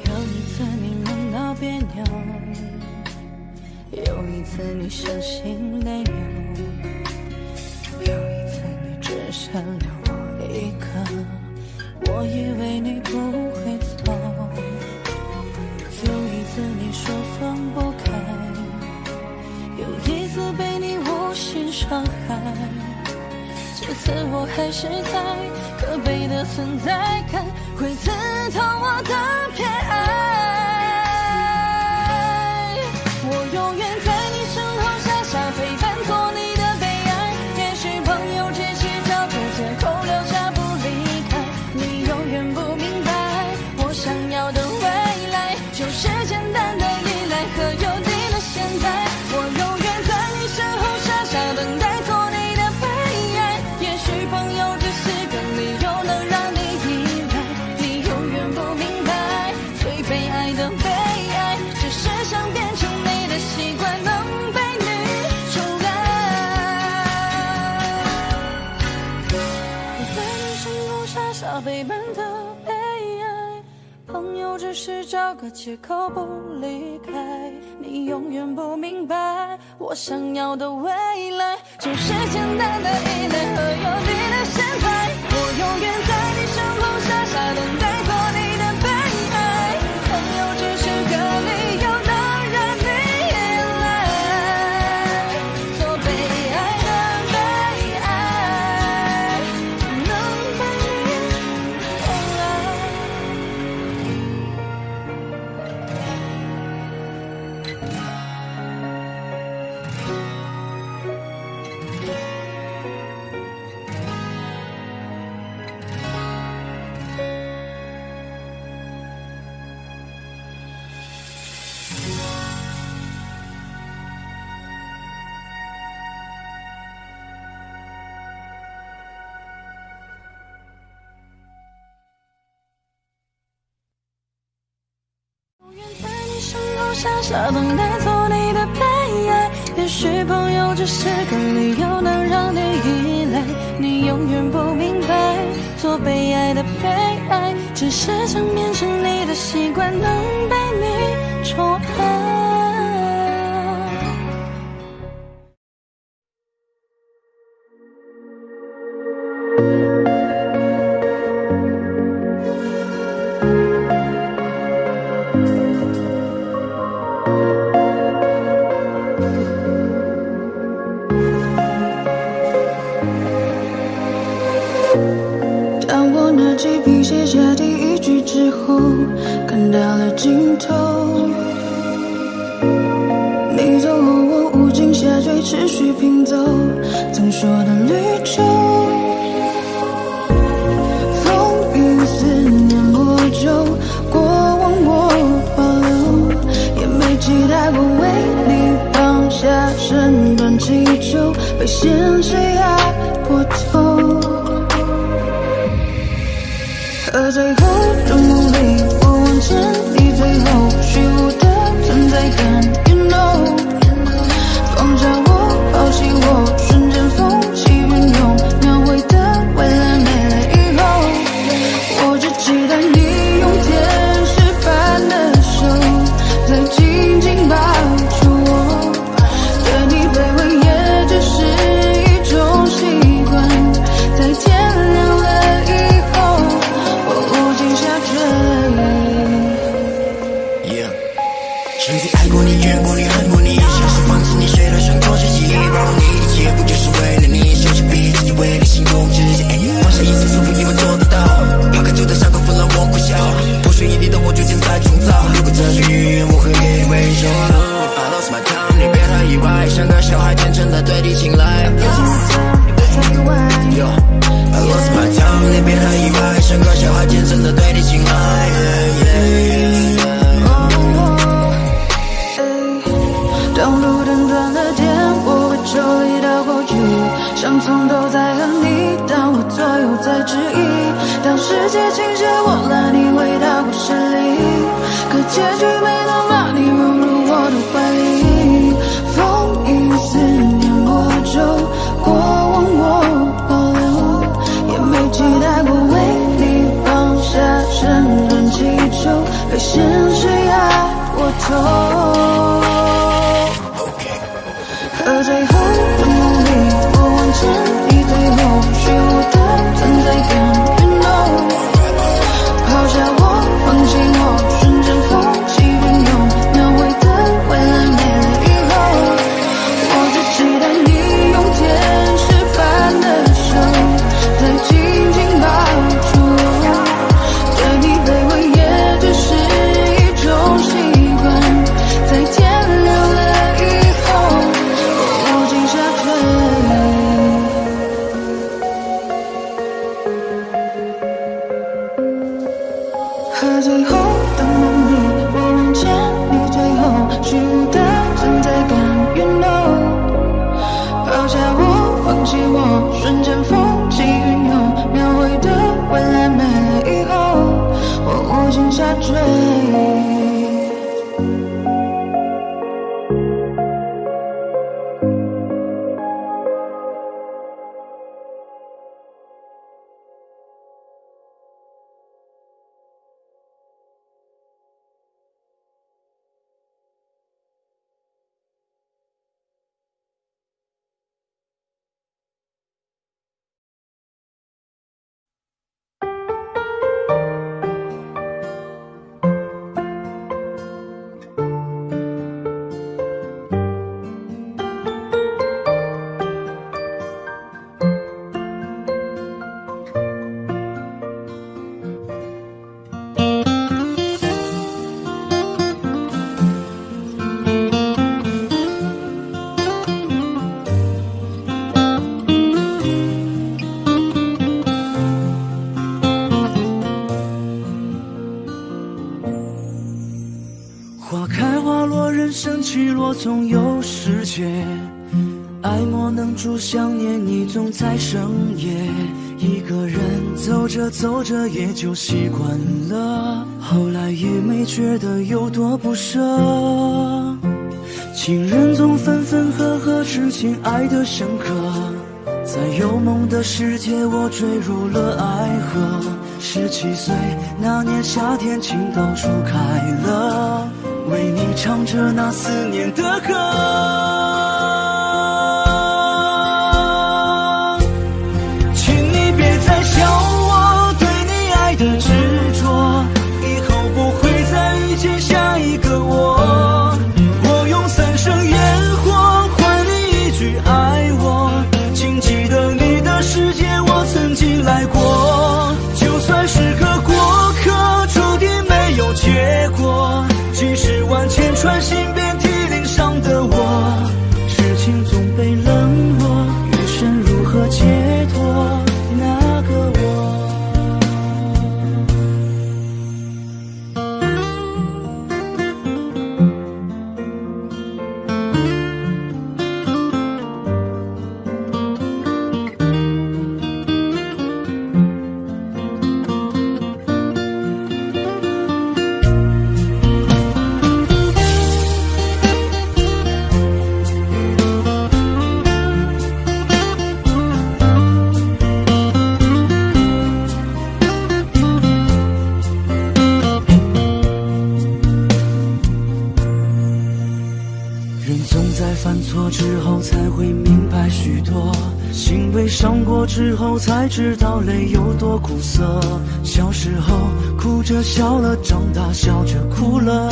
Speaker 4: 有一次你们闹别扭，有一次你伤心泪流，有一次你只剩留我一个，我以为你不会走，
Speaker 2: 此我还是在可悲的存在感，会刺痛我的偏爱。我永远在你身后傻傻陪伴，做你的悲哀。也许朋友只是找个借口留下不离开，你永远不明白，我想要的未来就是简单的依赖和有你的现在。我永远在你身后傻傻等待，做你的悲哀。也许朋友只是个理由能让你依赖，你永远不明白，最悲哀的悲哀只是想变成你的习惯，能被你宠爱。我在你身后傻傻陪伴的悲哀，朋友只是找个借口不离开，你永远不明白，我想要的未来就是简单的依赖和有你的现在。我永远在你身后傻傻等待，做你的悲哀。朋友只是个理由能让你依赖，做悲哀的悲哀，能被你宠爱。永远在你身后傻傻等待，做你的悲哀。也许朋友只是个理由能让你依赖，你永远不明白，做悲哀的悲哀只是想变成你的习惯，能被你宠爱。
Speaker 1: 当我拿起笔写下第一句之后，看到了尽头。你走后，我无尽下坠，持续拼凑曾说的绿洲。风雨思念魔咒，过往我保留，也没期待过为你放下身段祈求，被现实压破头。可最后的梦里，我望见你最后虚无的存在感 You know 放下我，抛弃我，瞬间风起云涌，描绘的未来没了以后，我只期待你用天使般的手再紧紧抱住我，对你卑微也只是一种习惯，在天亮了以后
Speaker 7: 曾经爱过你，怨过你，恨过你，像是放弃你，谁都想做自己，包容你一切，不就是为了你？收起笔，自己为你心中之结，放下一切束缚，你们做得到？抛开旧的伤口，分了我苦笑，不属于你的我决定再重造。如果这是预言，我会给你微笑。I lost my time， 你别太意外，像个小孩天真的对你青睐。I lost my time， 你别太意外，像个小孩天真的对你青睐。
Speaker 1: 当路灯断了电，我会抽离到过去，像从头在和你，当我左右在质疑，当世界倾斜我拉你回到故事里，可结局没能让你融入我的怀里。风雨思念魔咒，过往我保留，也没期待过为你放下身段祈求，被现实压过头。可最后的梦里，我望见你最后虚无的存在感 You know 抛下我，放弃我，瞬间风起云涌，描绘的未来没在最后的梦里，我望见你最后虚无的存在感。You know， 抛下我，放弃我，瞬间风起云涌，描绘的未来没了以后，我无情下坠。
Speaker 3: 花开花落，人生起落，总有时节。爱莫能助，想念你总在深夜。一个人走着走着也就习惯了，后来也没觉得有多不舍。情人总分分合合，痴情爱得深刻。在有梦的世界，我坠入了爱河。17岁那年夏天，情到处开了，为你唱着那思念的歌。请你别再笑我对你爱的执着，以后不会再遇见下一个我。我用3生烟火换你一句爱我，请记得你的世界我曾经来过。就算是个过客，注定没有结果。几十万千穿心遍体鳞伤的我，痴情总被冷落，余生如何解脱那个我？人总在犯错之后才会明白许多，心被伤过之后才知道泪有多苦涩。小时候哭着笑了，长大笑着哭了。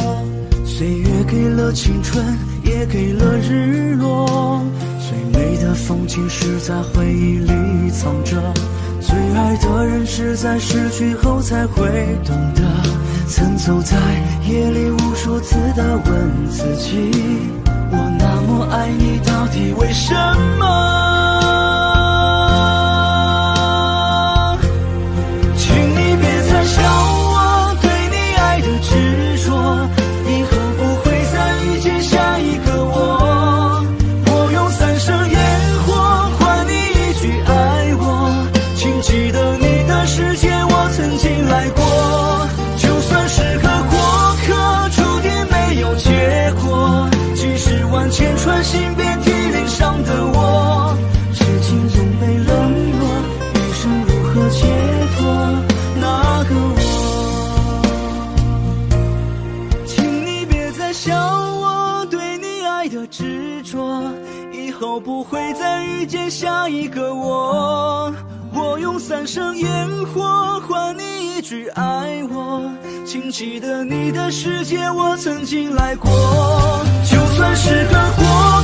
Speaker 3: 岁月给了青春，也给了日落。最美的风景是在回忆里藏着，最爱的人是在失去后才会懂得。曾走在夜里无数次的问自己，我那么爱你，到底为什么？请你别再笑我对你爱的执着，以后不会再遇见下一个我。我用3生烟火换你一句爱我，请记得你的世界我曾经来过。就算是个过客，注定没有结果。几十万千穿心遍体鳞伤的我，痴情总被冷落，余生如何解脱那个我？请你别再笑我对你爱的执着，以后不会再遇见下一个我。我用3生烟火换你一句爱我，请记得你的世界我曾经来过。就算是个过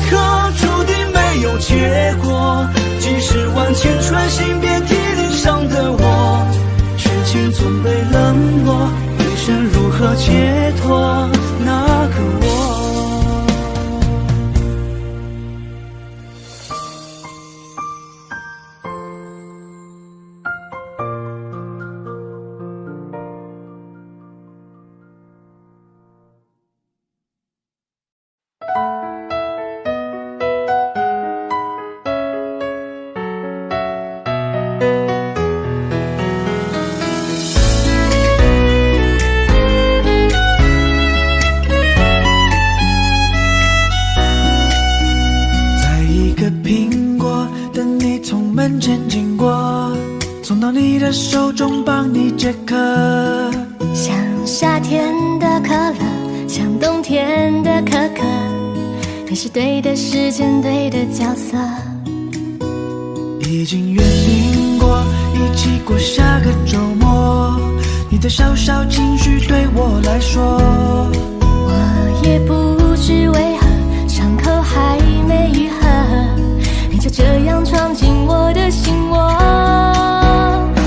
Speaker 3: 客，注定没有结果。几十万千穿心遍体鳞伤的我，痴情总被冷落，余生如何解脱那个我？门前经过，送到你的手中，帮你解渴。
Speaker 5: 像夏天的可乐，像冬天的可可，你是对的时间，对的角色。
Speaker 3: 已经约定过，一起过下个周末。你的小小情绪对我来说，
Speaker 5: 我也不知为何，伤口还没愈合，你就这样闯进我的心窝。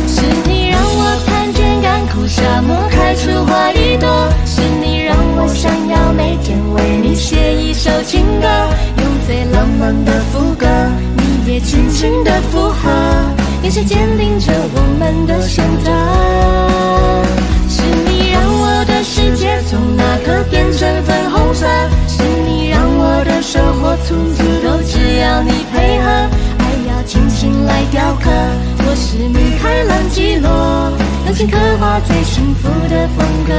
Speaker 5: 是你让我看见干枯沙漠开出花一朵，是你让我想要每天为你写一首情歌，用最浪漫的副歌，你也轻轻的附和，眼神坚定着我们的选择。是你让我的世界从那刻变成粉红色，是你让我的生活从此都只要你配合，爱要精心来雕刻。我是米开朗基罗，用心刻画最幸福的风格。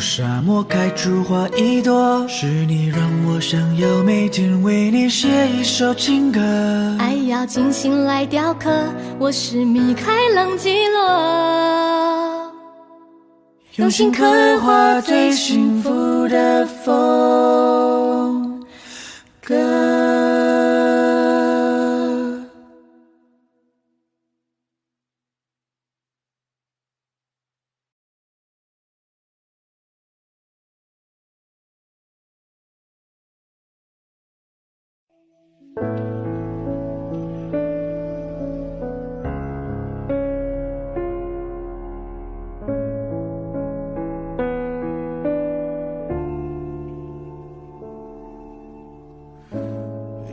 Speaker 3: 沙漠开出花一朵，是你让我想要每天为你写一首情歌，
Speaker 5: 爱要精心来雕刻。我是米开朗基罗，
Speaker 3: 用心刻画最幸福的风格。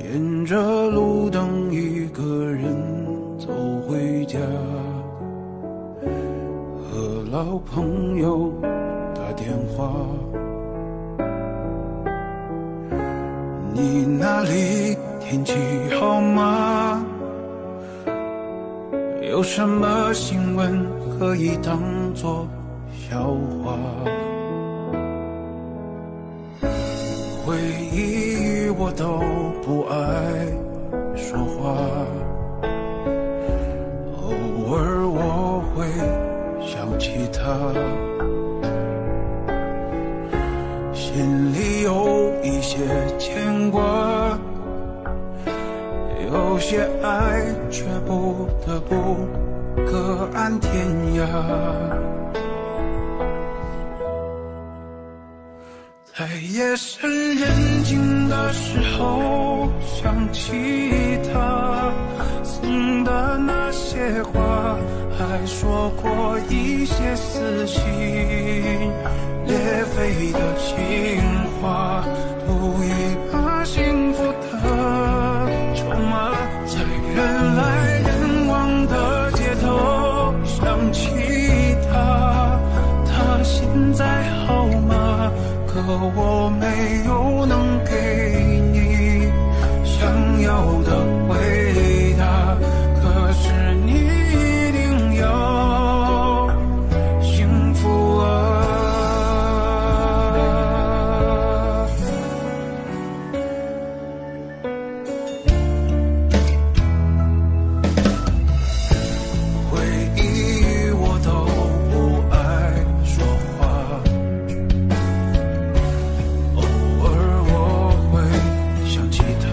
Speaker 6: 沿着路灯一个人走回家，和老朋友打电话，你那里天气好吗？有什么新闻可以当作笑话？回忆我都不爱说话，偶尔我会想起他，心里有一些牵挂，有些爱却不得不各安天涯。在夜深人静的时候，想起他送的那些话，还说过一些撕心裂肺的情话，赌一把幸福的筹码，在人来人往的街头想起他，他现在好吗？可我没有能给你想要的回答，可是你一定要幸福啊。回忆我都不爱说话，偶尔我会想起他，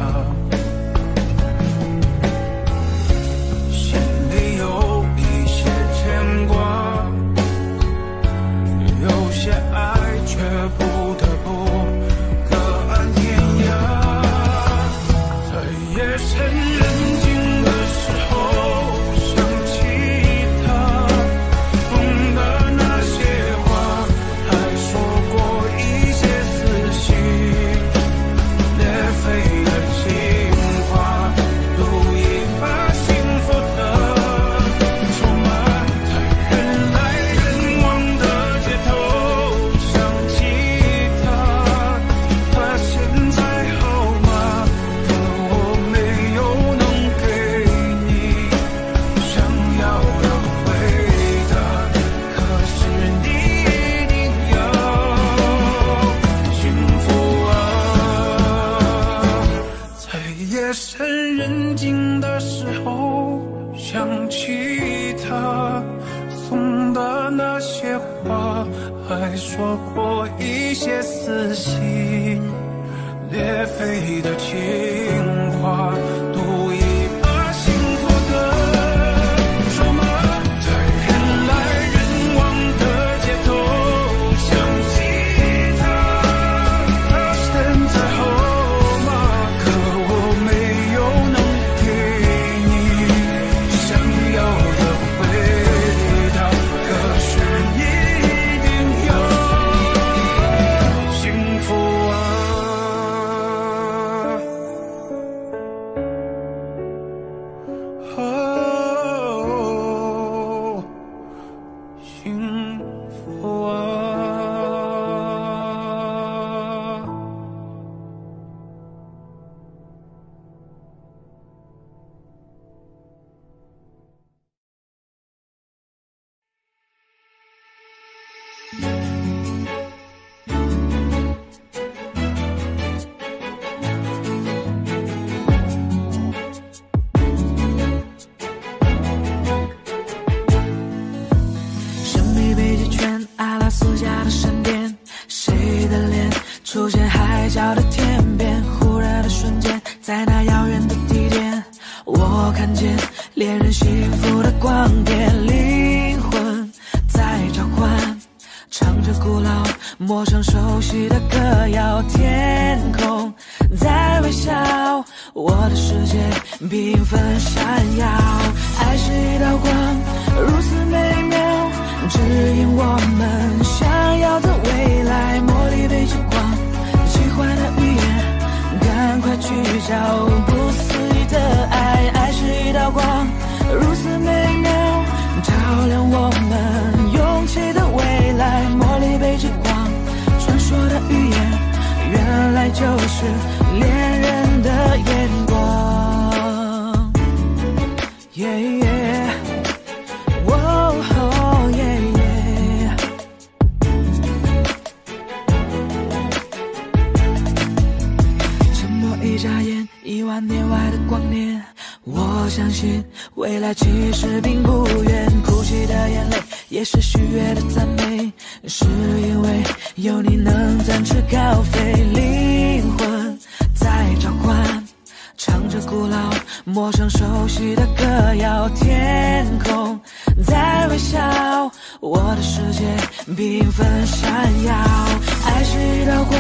Speaker 3: 还说过一些撕心裂肺的情话，赌一把幸福的筹码，在人来人往的街头想起他身在后马，可我没有能给你想要的回答，可是一定要幸福啊。哦，幸福啊。
Speaker 1: 神秘北极圈，阿拉斯加的闪电，谁的脸出现海角的天边？忽然的瞬间，在那遥远的地点，我看见恋人幸福的光点，灵魂在召唤，唱着古老陌生熟悉的歌谣，天空在微笑，我的世界缤纷闪耀，爱是一道光，如此美妙，指引我们想要的未来，茉莉被之光，喜欢的语言，赶快去找不思议的爱，爱是一道光，如此美妙，照亮我们勇气的未来，茉莉被之光，传说的语言，原来就是恋人的眼光。Yeah, yeah. Whoa, yeah, yeah. 沉默一眨眼，10000年外的光年，我相信未来其实并不远，哭泣的眼泪也是喜悦的赞美，是因为有你能展翅高飞，灵魂在召唤，唱着古老陌生熟悉的歌谣，天空在微笑，我的世界缤纷闪耀，爱是一道光，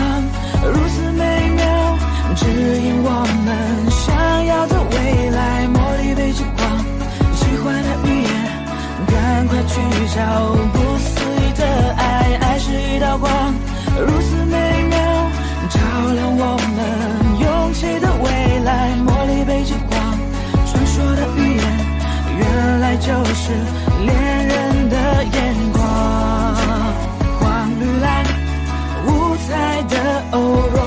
Speaker 1: 如此美妙，指引我们想要的未来，茉莉被之光，喜欢的语言，赶快去找不思议的爱，爱是一道光，如此美妙，照亮我们勇气的未来，茉莉被之光，传说的语言，原来就是恋人的眼光，黄绿蓝五彩的欧若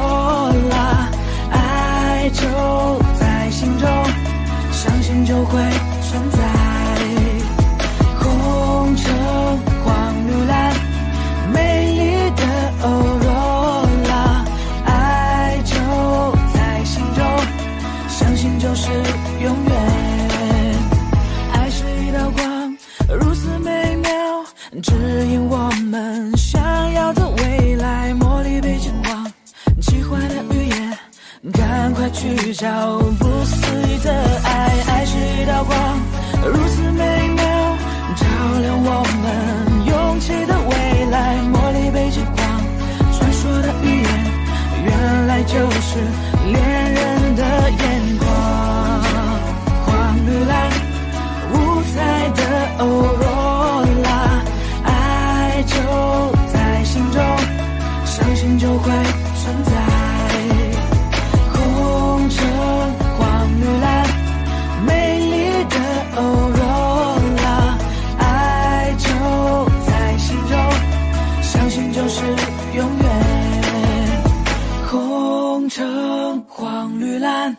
Speaker 1: 拉，爱就在心中，相信就会存在，红橙黄绿蓝，美丽的欧若拉，爱就在心中，相信就是永远，爱是一道光，如此美妙，指引我们想要的未来，茉莉被之光，奇幻的语言，赶快去找不思议的爱，爱是一道光，如此美妙，照亮我们勇气的未来，茉莉被之光，传说的语言，原来就是恋人的眼光，黄绿蓝五彩的欧若拉，爱就在心中，相信就会存在，红橙黄绿蓝，美丽的欧若拉，爱就在心中，相信就是永远，红橙黄绿蓝。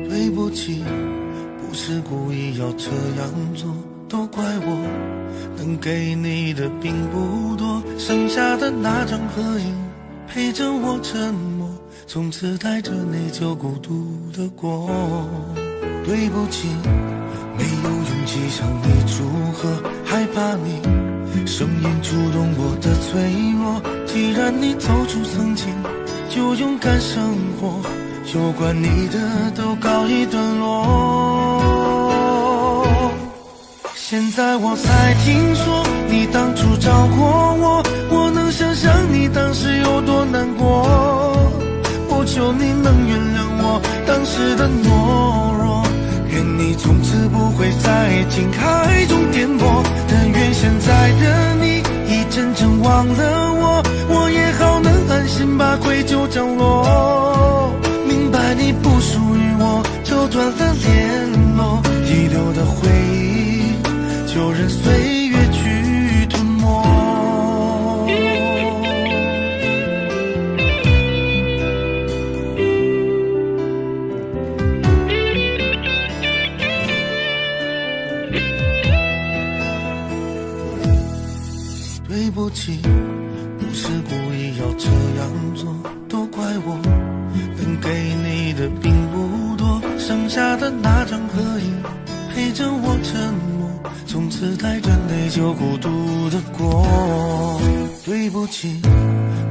Speaker 6: 对不起，不是故故意要这样做，都怪我能给你的并不多，剩下的那张合影陪着我沉默，从此带着内疚孤独的过。对不起，没有勇气向你祝贺，害怕你声音触动我的脆弱。既然你走出曾经，就勇敢生活，有关你的都告一段落。现在我才听说你当初找过我，我能想象你当时有多难过。我求你能原谅我当时的懦弱，愿你从此不会在情海中颠簸。但愿现在的你已真正忘了我，我也好能安心把愧疚降落。明白你不属于我，就断了联络，遗留的回忆就任岁月去吞没。对不起，不是故意要这样做，都怪我能给你的并不多，剩下的那张合影陪着我沉默，从此带着内疚孤独的过。对不起，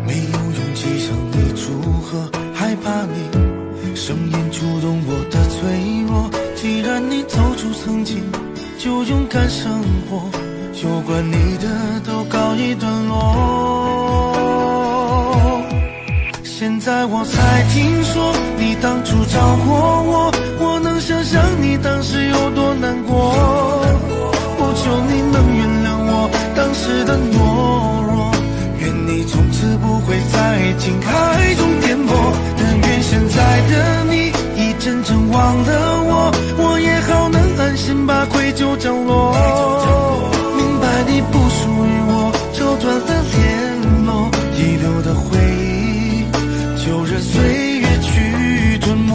Speaker 6: 没有勇气向你祝贺，害怕你声音触动我的脆弱。既然你走出曾经，就勇敢生活，有关你的都告一段落。现在我才听说你当初找过我，我能想象你当时有多难过。我求你能原谅我当时的懦弱，愿你从此不会在情海中颠簸。但愿现在的你已真正忘了我，我也好能安心把愧疚降落。明白你不属于我，就断了联络，遗留的回忆就任岁月去吞没。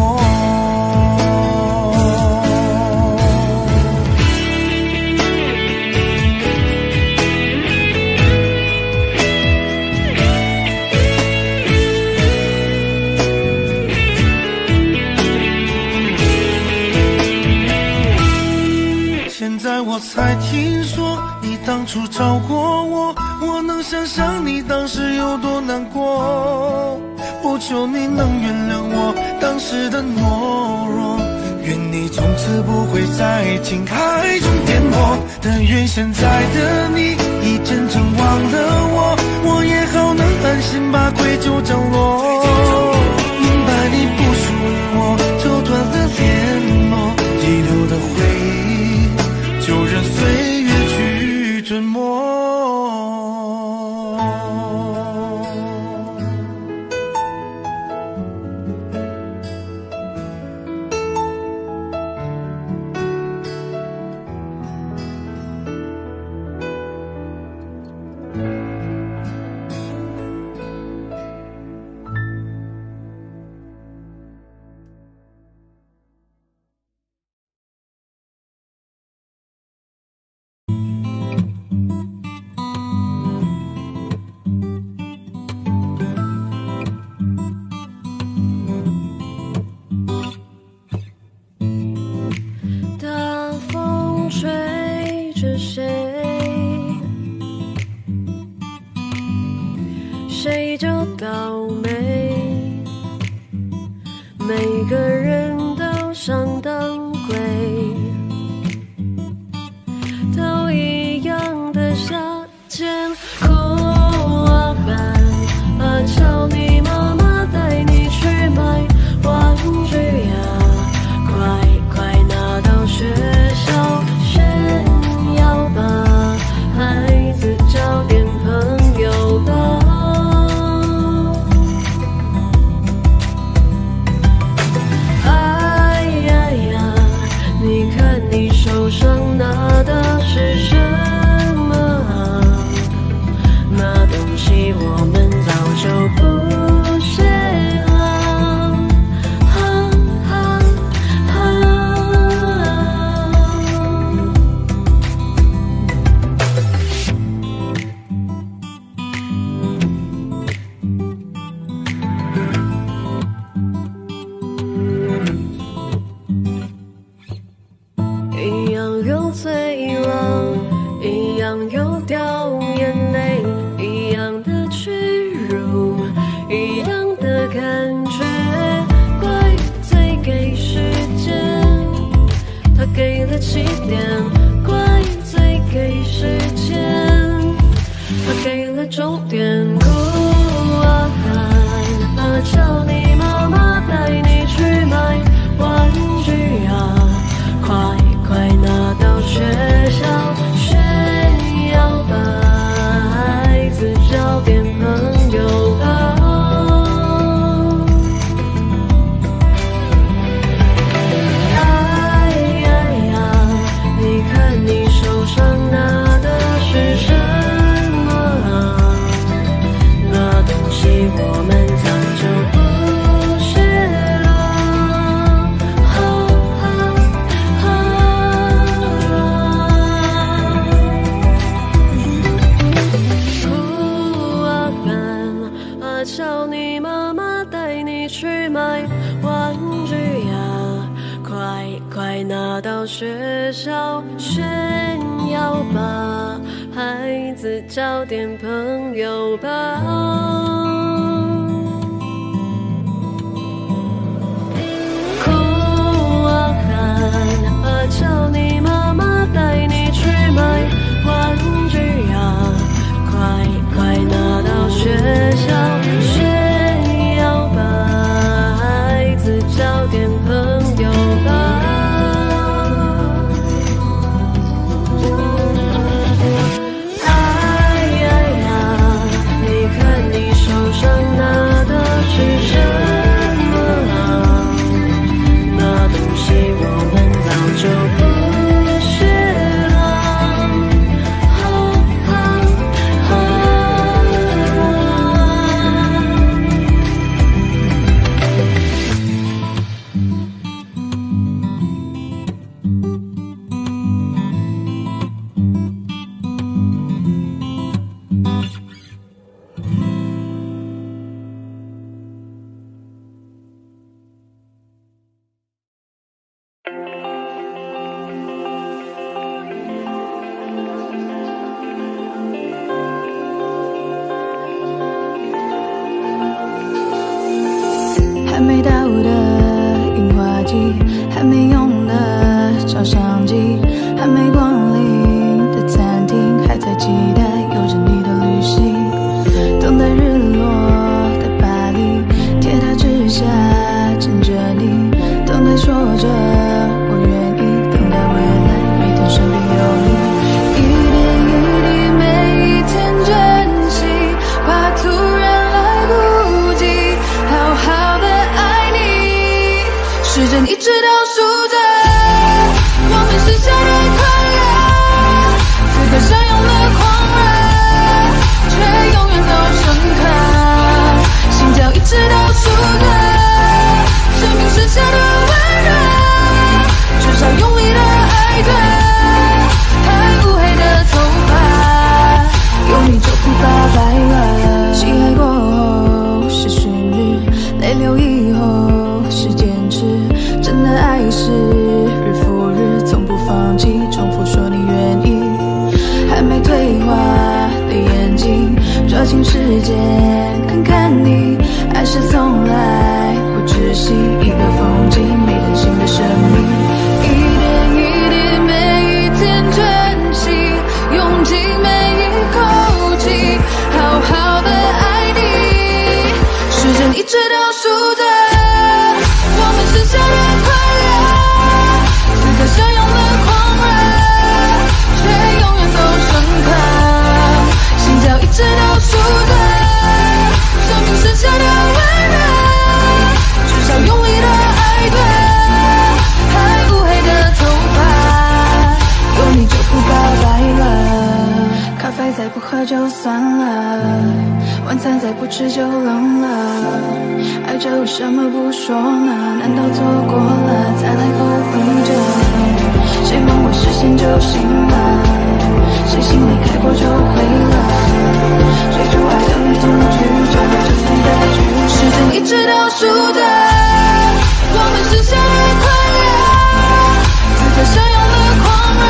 Speaker 6: 现在我才听说你当初找过我，我能想象你当时有多难过。我求你能原谅我当时的懦弱，愿你从此不会在情海中颠簸。但愿现在的你已真正忘了我，我也好能安心把愧疚降落。明白你不属于我，就断了联络，遗留的回忆就任岁月去吞没。
Speaker 2: 谁就倒霉，每个人都想当鬼，都一样的夏天。啊瞧你妈妈带你去买玩具呀，快拿到学校炫耀吧，孩子交点朋友吧。手上拿的是什么啊？那东西我们早就不屑了。有醉了，一样有掉眼泪，一样的屈辱，一样的感觉。怪罪给时间，他给了起点。怪罪给时间，他给了终点。叫你妈妈带你去买玩具啊，快快拿到学校炫耀吧，孩子交点朋友吧。哎呀呀，你看你手上拿的是什么啊？那东西我们叫你妈妈带你去买玩具呀，快快拿到学校炫耀吧，孩子交点朋友吧。哭啊喊啊，叫你妈妈带你去买玩具呀，快快拿到学校炫耀吧，孩子交点朋友吧。哎呀呀，你看你手上拿的是什么啊？那东西我们早就不学了。
Speaker 1: 还没到的樱花季，还没用的照相机，还没光临的餐厅，还在期待有着你的旅行。等待日落的巴黎，铁塔之下枕着你，等待说着我愿意，等待未来每天身边有你，一点一滴每一天珍惜，怕突然来不及好好的爱你。时针一直倒数着我们剩下的快乐，此刻相拥的狂热，却永远都深刻。心跳一直倒数着生命剩下的温热，至少用力的爱着，还乌黑的头发，有你就不怕白了。喜爱过后是寻日，泪流以后是坚持，真的爱是日复日，从不放弃，重复说你愿意。还没退化的眼睛，抓紧时间看看你，爱是从来不窒息，一个风景，每天新的生命，一点一滴每一天珍惜，用尽每一口气，好好的爱你。时针一直倒数着我们剩下的快乐，此刻相拥的狂热，却永远都深刻。心跳一直倒数着生命剩下的温热，至少用力的爱着，还乌黑的头发，有你就不怕白了。咖啡再不喝就算了，晚餐再不吃就冷了，爱着为什么不说呢？难道错过了再来后悔着？谁梦未实现就醒了，谁心里开过就会了，追逐爱的路途曲折，就算再曲折，时针一直倒数着我们剩下的快乐，此刻相拥的狂热，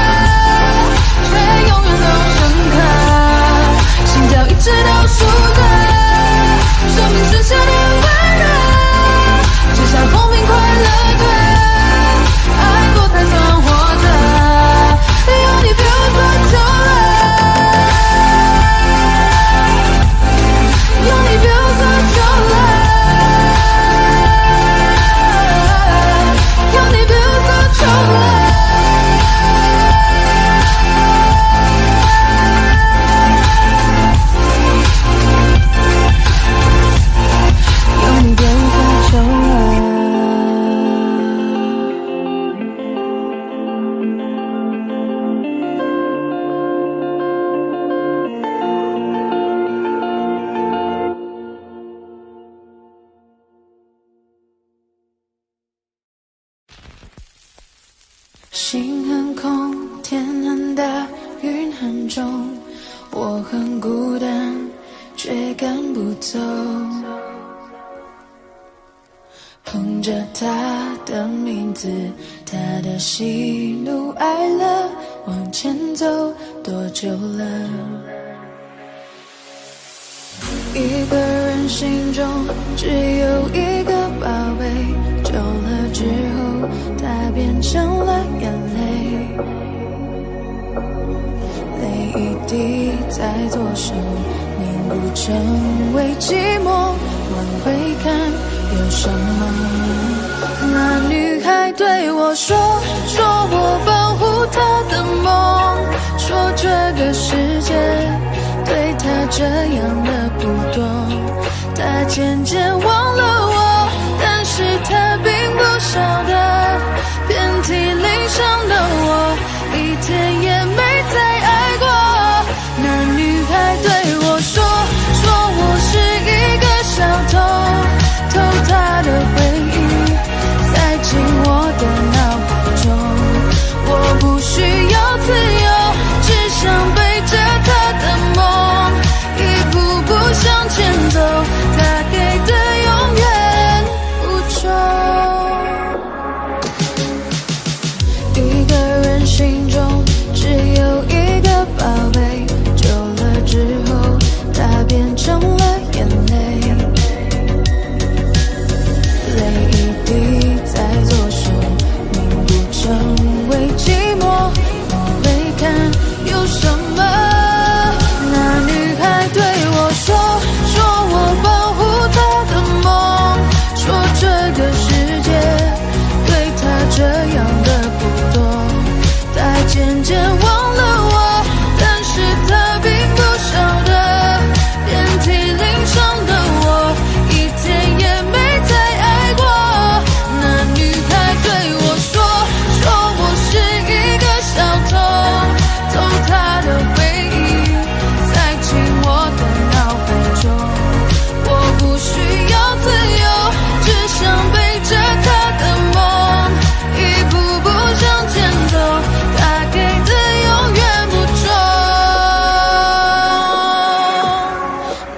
Speaker 1: 走，哼着他的名字，他的喜怒哀乐，往前走多久了？一个人心中只有一个宝贝，久了之后，它变成了眼泪，泪一滴在左手凝固成为寂寞，往回看有什么？那女孩对我说我保护她的梦，说这个世界对她这样的不多，她渐渐忘了我，但是她并不晓得，遍体鳞伤的我一天也没再爱过。那女孩对我说我是一个小偷，偷她的回忆塞进我的脑海中，我不需要自由，只想背着她的梦一步步向前走，她给的永远不重。一个人心中只有一个宝贝，久了之后它变成了眼泪，泪一滴在左手凝固成为寂寞，往回看有什么？那女孩对我说我保护她的梦，说这个世界对她这样的不多，她渐渐忘了我，但是她并不晓得，遍体鳞伤的我一天也没再爱过。那女孩对我说我是一个小偷，偷她的回忆塞进我的脑海中，我不需要自由，只想背着她的梦一步步向前走，她给的永远不重。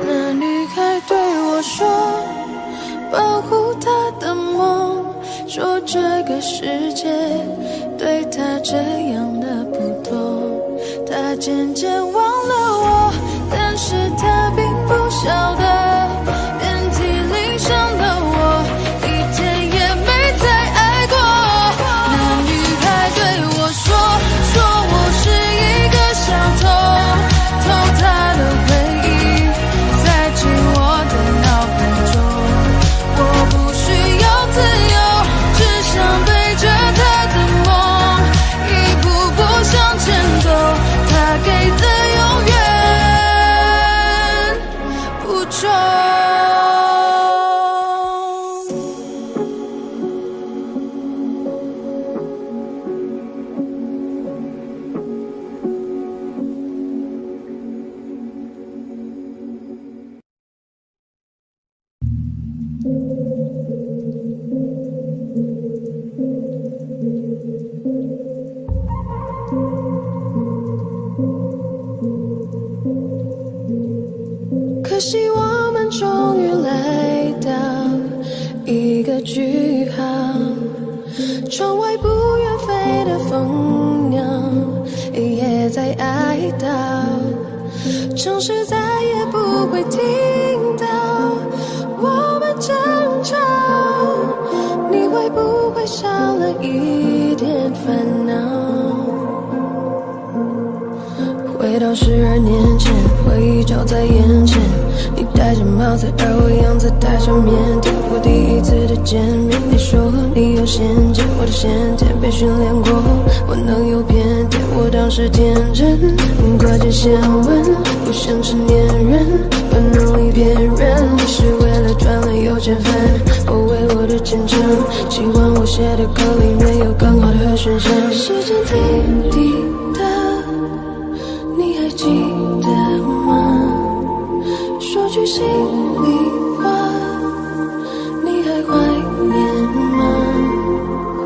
Speaker 1: 那女孩对我说保护她的梦，说这个世界对她这样的不多，她渐渐忘了我，但是她并不晓得，遍体鳞伤的我一天也没再爱过。那女孩对我说我是一个小偷，偷她的回忆塞进我的脑海中，我不需要自由，只想背着她的梦一步步向前走，她给的永远不重。可惜我们终于来到一个句号，窗外不远飞的蜂鸟也在哀悼，城市再也不会听到我们争吵，你会不会少了一点烦恼？回到12年前，回忆就在眼前，你戴着帽子，而我样子戴着腼腆。我第一次的见面，你说你有先见，我的先天被训练过，我能有偏见，我当时天真，挂件先问，不像成年人，把能力辨认，你是为了赚了有钱分，我为我的前程，希望我写的歌里面有更好的和弦声。时间滴滴答，你还记得吗？说句心里话，你还怀念吗？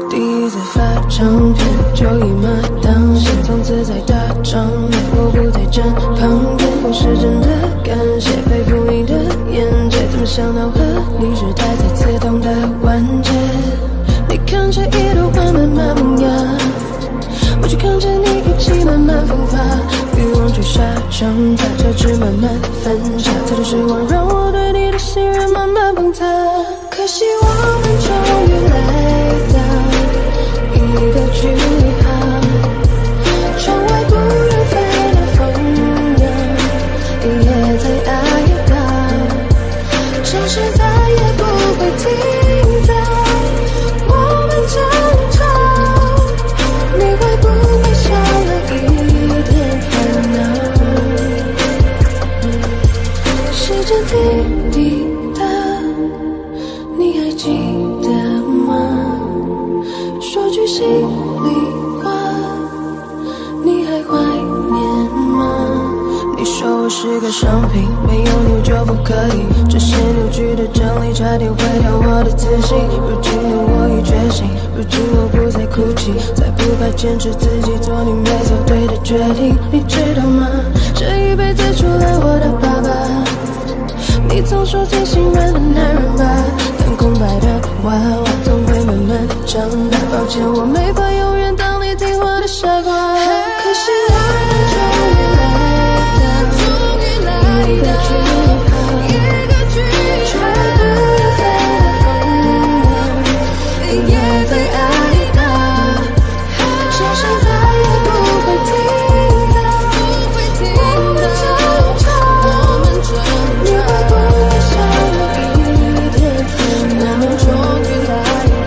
Speaker 1: 第一次发唱片就一马当先，从此在大场面我不在站旁边，我是真的感谢佩服你的眼
Speaker 4: 看着你语气慢慢风化，欲望就沙长大，价值慢慢分叉，太多失望让我对你的信任慢慢崩塌。可惜我们终于来到一个句号，窗外不远飞的风扬，你也在哀悼，城市再也不会听到我们争吵，你会不会少了一点烦恼？时间滴滴答，你还记得吗？说句心里话，你还怀念吗？你说我是个商品，没有你就不可以，这些扭曲的真理差点毁掉我的自信。如今的我已觉醒，如今我不再哭泣，再不怕坚持自己做你没做对的决定。你知道吗？这一辈子除了我的爸爸，你总说最心软的男人吧，但空白的娃娃总会慢慢长大。抱歉，我没法永远当你听话的傻瓜。可是我们终于来到一个句号，窗外不远飞的风扬，你也在哀悼，城市再也不会听到我们争吵，你会不会少了一点烦恼？终于来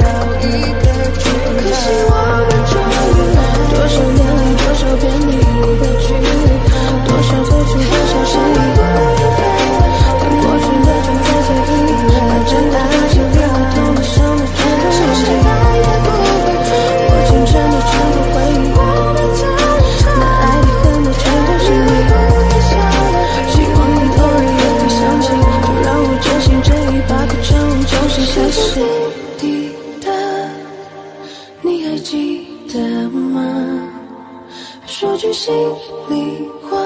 Speaker 4: 到一个句号，可惜我们终于来多少年里多少遍的一个句号，多少错处多少失意，但过去的正在随意，把真的爱情里会痛的伤的全都忘记，我青春的全部回忆，那爱的恨的全都是你，希望你偶尔也会想起，就让我真心真意把歌唱重新开始。滴答，你还记得吗？说句心里话，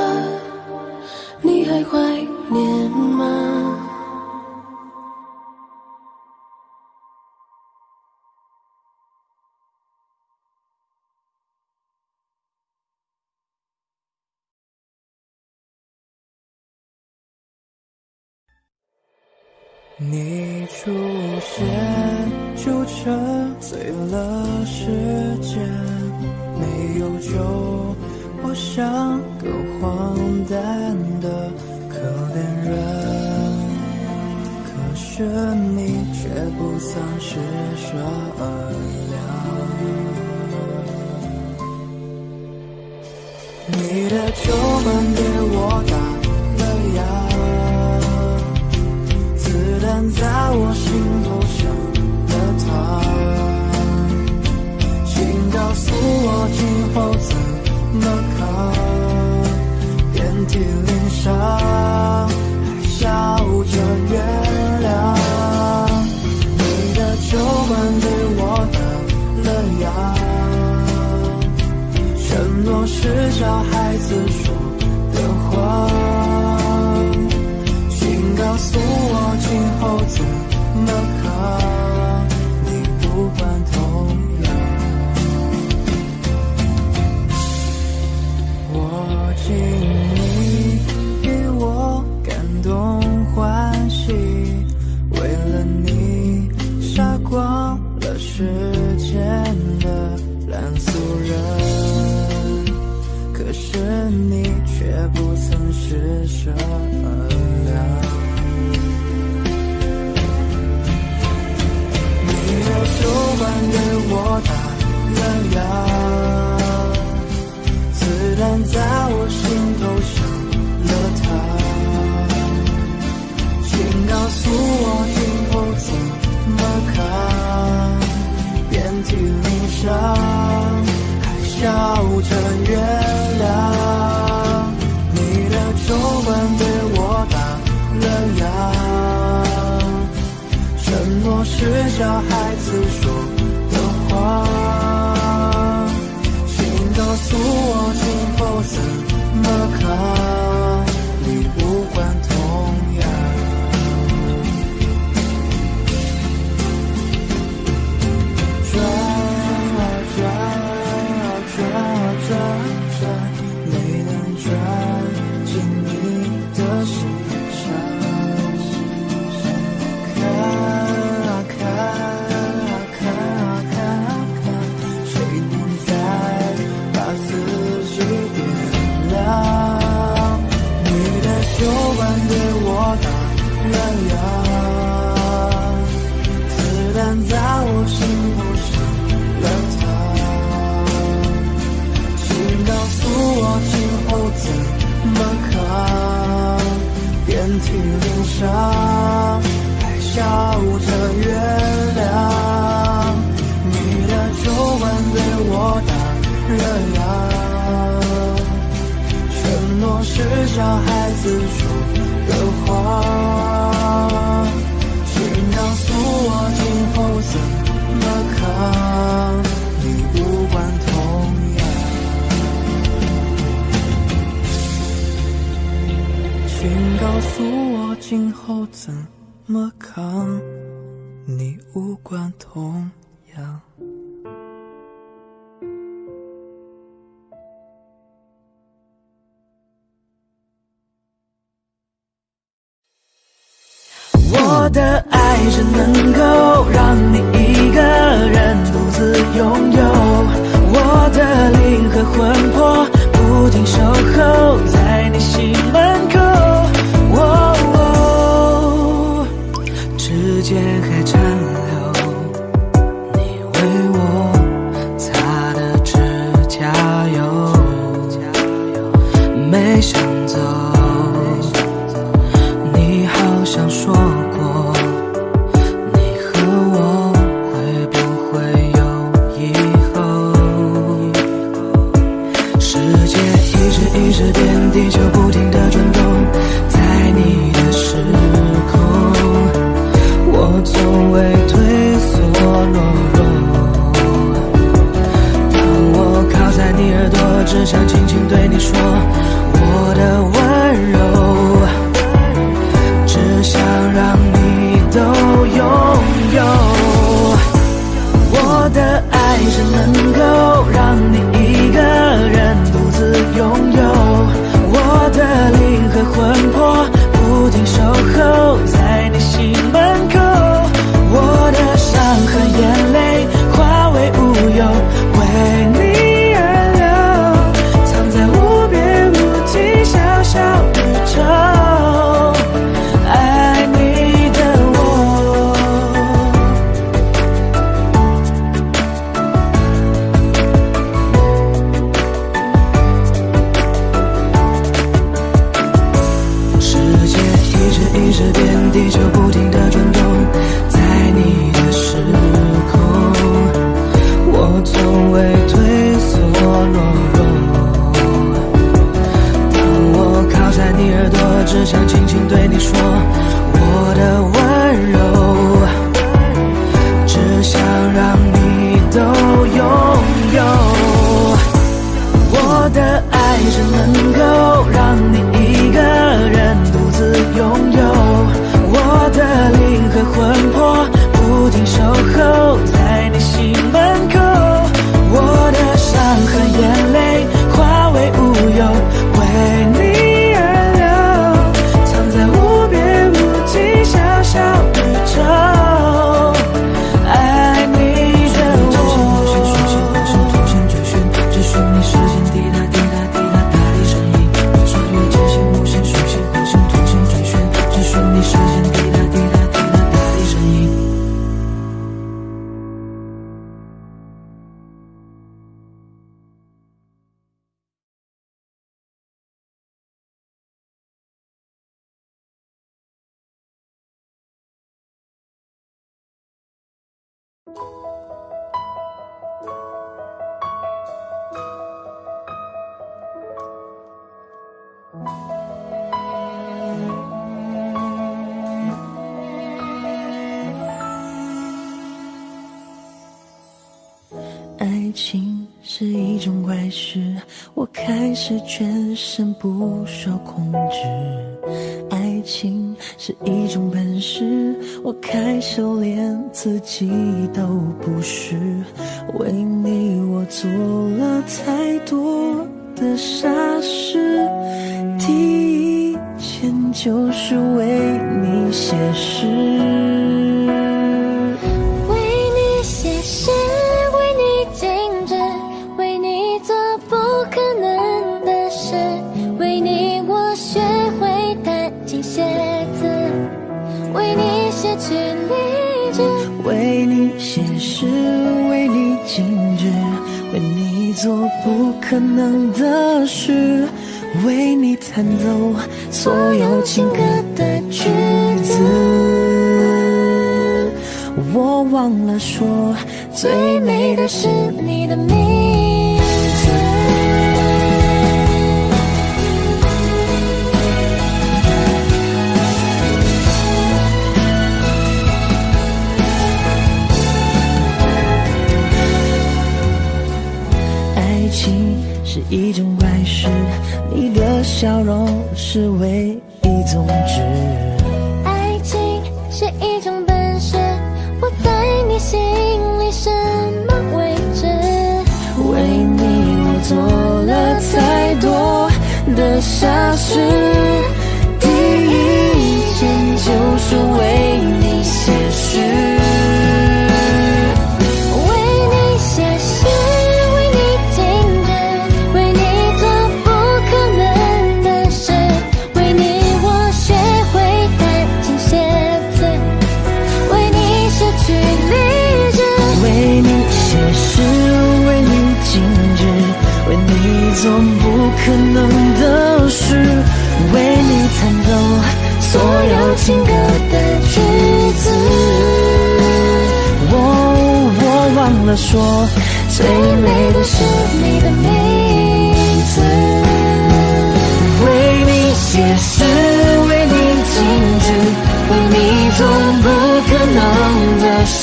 Speaker 4: 你还怀念吗？
Speaker 3: 你出现就沉醉了时间，没有酒我像个荒诞的可怜人，可是你却不曾施舍良，你的酒馆给我打了烊，子弹在我心头上了膛，请告诉我今后怎么扛，遍体鳞伤，还笑着原谅，你的酒馆给我打了烊，承诺是小孩子说的话，告诉我今后怎么扛，你不管痛痒，我敬你给我感动欢喜，为了你杀光了世间的烂俗人，可是你却不曾施舍良，酒馆给我打了烊，子弹在我心头上了膛，请告诉我今后怎么扛，遍体鳞伤，还笑着原谅，你的酒馆给我打了烊，承诺是小孩子说的话，请告诉我今后怎么扛，你不管痛痒，转啊转啊转啊转
Speaker 6: 怎么扛？遍体鳞伤，还笑着原谅。你的皱纹对我打热痒，承诺是小孩子说的话，请告诉我今后怎么扛？你无关痛痒，请告诉我今后怎么扛？你无关痛痒。我的爱只能够让你一个人独自拥有，我的灵和魂魄不停守候在你心门口。指尖还残留你为我擦的指甲油，没想走，你好像说过你和我会不会有以后。世界一直变，地球不停地转动，在你的时空我从未退缩懦弱。当我靠在你耳朵，只想轻轻对你说我的温柔，只想让你都拥有。我的爱只能够让你一个人独自拥有，我的灵和魂魄不停守候在你心门口。我的伤和眼泪化为乌有，为你而流，藏在无边无际小小宇宙，爱你的我。世界一直变，地球不停地转动，在你的时空我从未退缩懦弱。当我靠在你耳朵，只想轻轻对你说我的温柔，只想让你都拥有。我的爱只能够让你一个人独自拥有，我的灵和魂魄不停守候在你心门口。我的伤和眼泪化为乌有，为你而流，藏在无边无际小小宇宙，爱你的我。追寻你视线滴答滴答滴答答的声音，我穿越界限无限属性火星土星追寻你视线滴答滴答滴答答的声音。
Speaker 4: 爱情是一种怪事，我开始全身不受控制。爱情是一种本事，我开始连自己都不是。为你我做了太多的傻事，第一件就是为你写诗。
Speaker 5: 为你写诗，为你静止，为你做不可能的事，为你我学会弹琴写字，为你写曲励志，
Speaker 4: 为你写诗，为你静止，为你做不可可能的事，为你弹奏所有情歌的句子。我忘了说，最美的是你的名字。爱情是一种怪事，你的笑容是唯一宗旨。
Speaker 5: 爱情是一种本事，我在你心里什么位置？
Speaker 4: 为你我做了太多的傻事，第一件就是为你写诗。做不可能的事，为你弹奏所有情歌的句子。我忘了说，最美的是你的名字。为你写诗，为你静止，为你做不可能的事，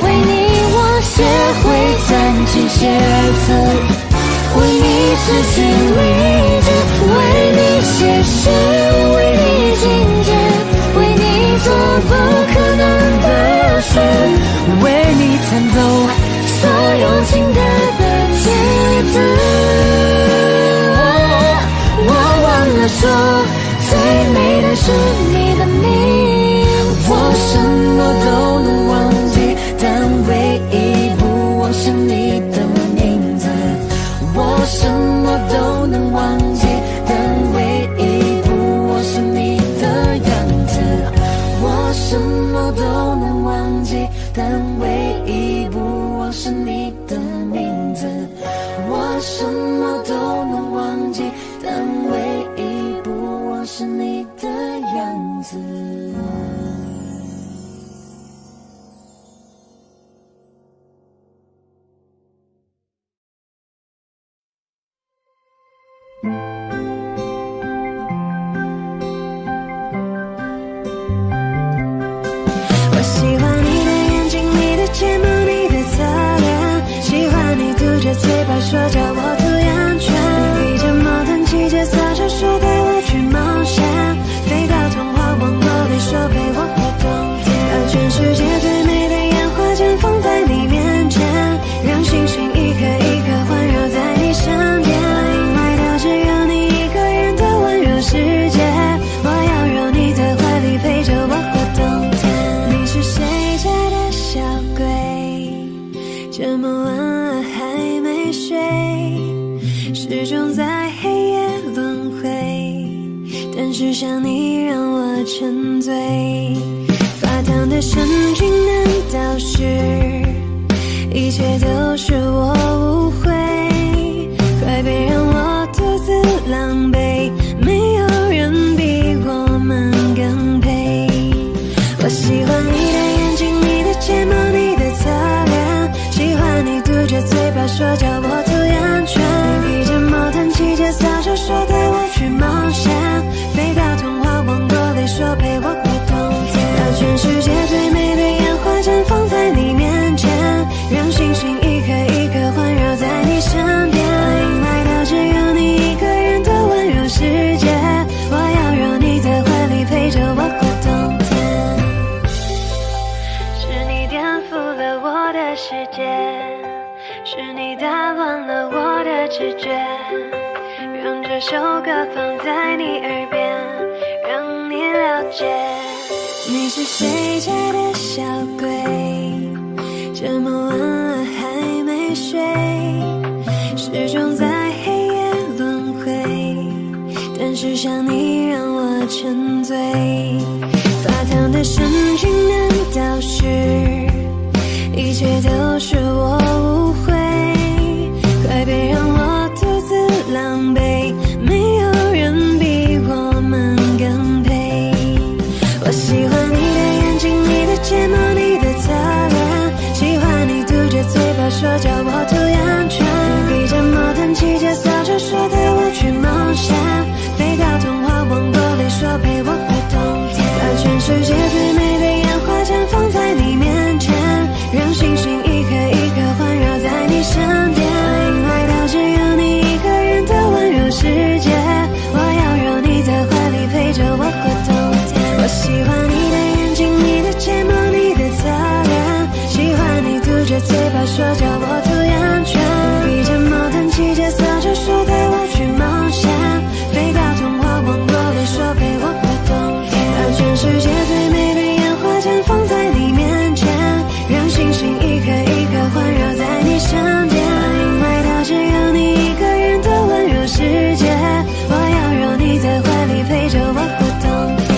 Speaker 4: 为你我学会弹琴写词。为你失去理智，为你写诗，为你静止，为你做不可能的事，为你弹奏所有情歌的句子。我忘了说，最美的是你的名字。我什么都能忘记，但唯一不忘是你的名字。我什么都能忘记，但唯一不忘是你的样子。我什么都能忘记，但唯一不忘是你的名字。我什么都能忘记，但唯一不忘是你的样子。
Speaker 5: 我喜欢你的眼睛，你的睫毛，你的侧脸，喜欢你嘟着嘴巴说叫我涂眼圈，你披着毛毯，骑着撒车，说带我去冒险，飞到童话王国里，说陪我过冬天，把全世界最美的烟花绽放在你面前，让星星一颗一颗环绕在你身边，因为它只有你一个人的温柔世界，我要让你在怀里陪着我过冬天。你是谁家的小鬼？这么晚了还没睡，始终在黑夜轮回，但是想你让我沉醉。发烫的神经难道是一切都是我误会？快别让我独自狼狈，没有人比我们更配。我喜欢你的眼睛，你的睫毛，你的侧脸，喜欢你嘟着嘴巴说叫我涂眼圈，你披着毛毯，骑着撒车，说带我去冒险，飞到童话王国里，说陪我过冬天，把全世界最美的烟花绽放在你面前，让星星一颗一颗环绕在你身边，因为它只有你一个人的温柔世界，我要让你在怀里陪着我过冬天。是你颠覆了我的世界，是你打乱了我的直觉，让这首歌放在你耳边，让你了解。你是谁家的小鬼？这么晚了还没睡，始终在黑夜轮回，但是想你让我沉醉。发烫的神经难道是一切都是我误会？快别让我独嘴巴说叫我涂眼圈，一件矛盾季节色就说带我去冒险，飞到童话王国里说陪我过冬天，把全世界最美的烟花绽放在你面前，让星星一颗一颗环绕在你身边，因为它只有你一个人的温柔世界，我要让你在怀里陪着我过冬天。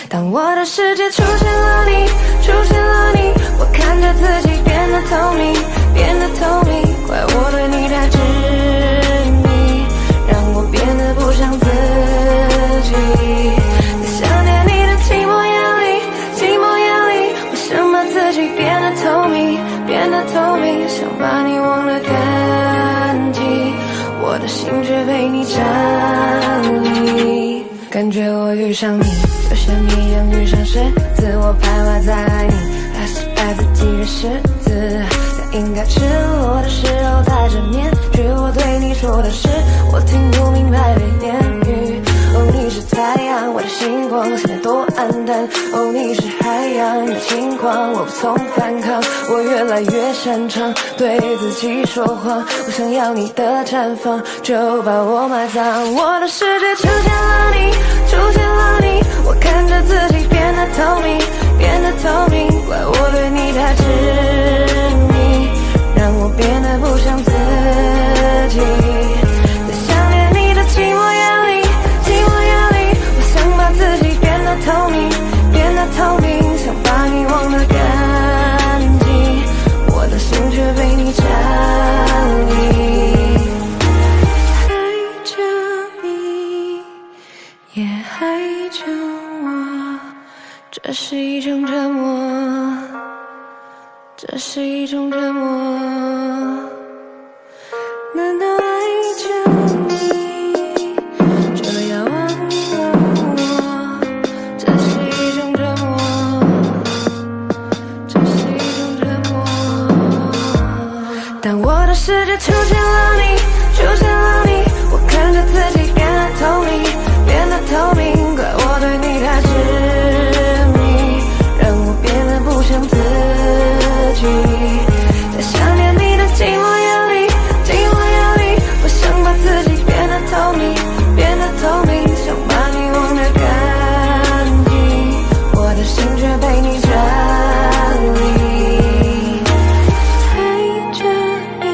Speaker 2: 当我的世界出现了你，出现了你，我看着自己变得透明，变得透明，怪我对你太执迷，让我变得不像自己。在想念你的寂寞夜里，寂寞夜里，我想把自己变得透明，变得透明，想把你忘得干净，我的心却被你占领，感觉我遇上你就像一样遇上狮子，我徘徊在你还是爱自己的狮子，在应该赤裸的时候戴着面具，我对你说的是我听不明白的言语。哦，你是太阳，我的星光，现在多黯淡。哦，你是海洋，你的轻狂，我无从反抗。我越来越擅长对自己说谎，我想要你的绽放，就把我埋葬。我的世界出现了你，出现了你，我看着自己变得透明，变得透明，怪我对你太执迷，让我变得不像自己。在想念你的寂寞夜里，寂寞夜里，我想把自己变得透明，变得透明，想把你忘得干净，我的心却被你占领。爱着你，也爱着我，这是一种折磨，这是一种折磨。难道爱着你就要忘了我？这是一种折磨，这是一种折磨。当我的世界出现了你，出现了你，我看着自己变得透明，变得透明，怪我对你太执迷，让我变得不像自己。在想念你的寂寞夜里，寂寞夜里，我想把自己变得透明，变得透明，想把你忘得干净，我的心却被你占领。爱着你。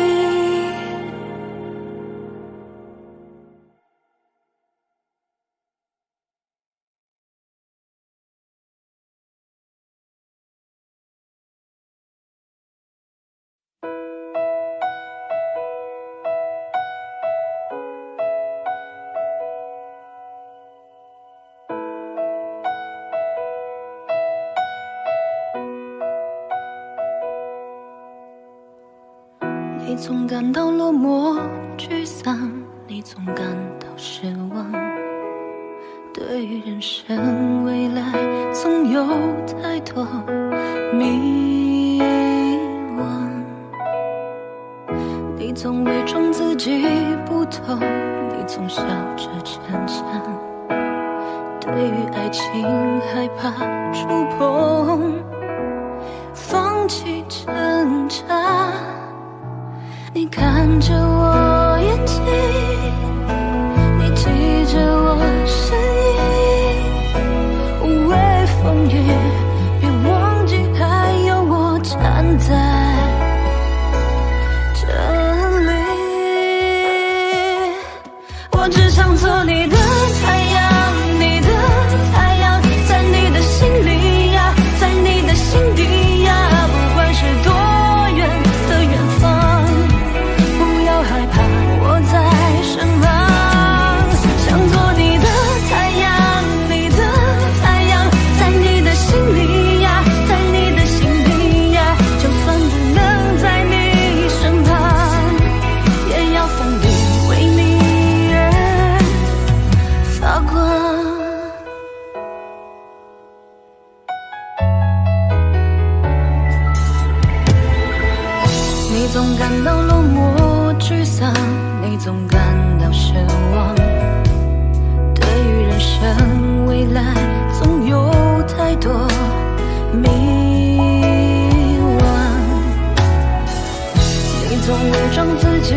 Speaker 5: 你总感到落寞沮丧，你总感到失望，对于人生未来总有太多迷惘，你总伪装自己不懂，你总笑着逞强，对于爱情害怕触碰，放弃挣扎，
Speaker 2: 你看着我眼睛，你记着我身影，无畏风雨，别忘记还有我站在这里。我只想做你的太阳，你的太阳，在你的心里呀，在你的心底呀，不管是多远的远方，不要害怕，我在身旁。想做你的太阳，你的太阳，在你的心里呀，在你的心底呀，就算不能在你身旁，也要奋力为你发光。你总感到落寞沮丧，你总感到失望，对于人生未来总有太多迷惘。你总伪装自己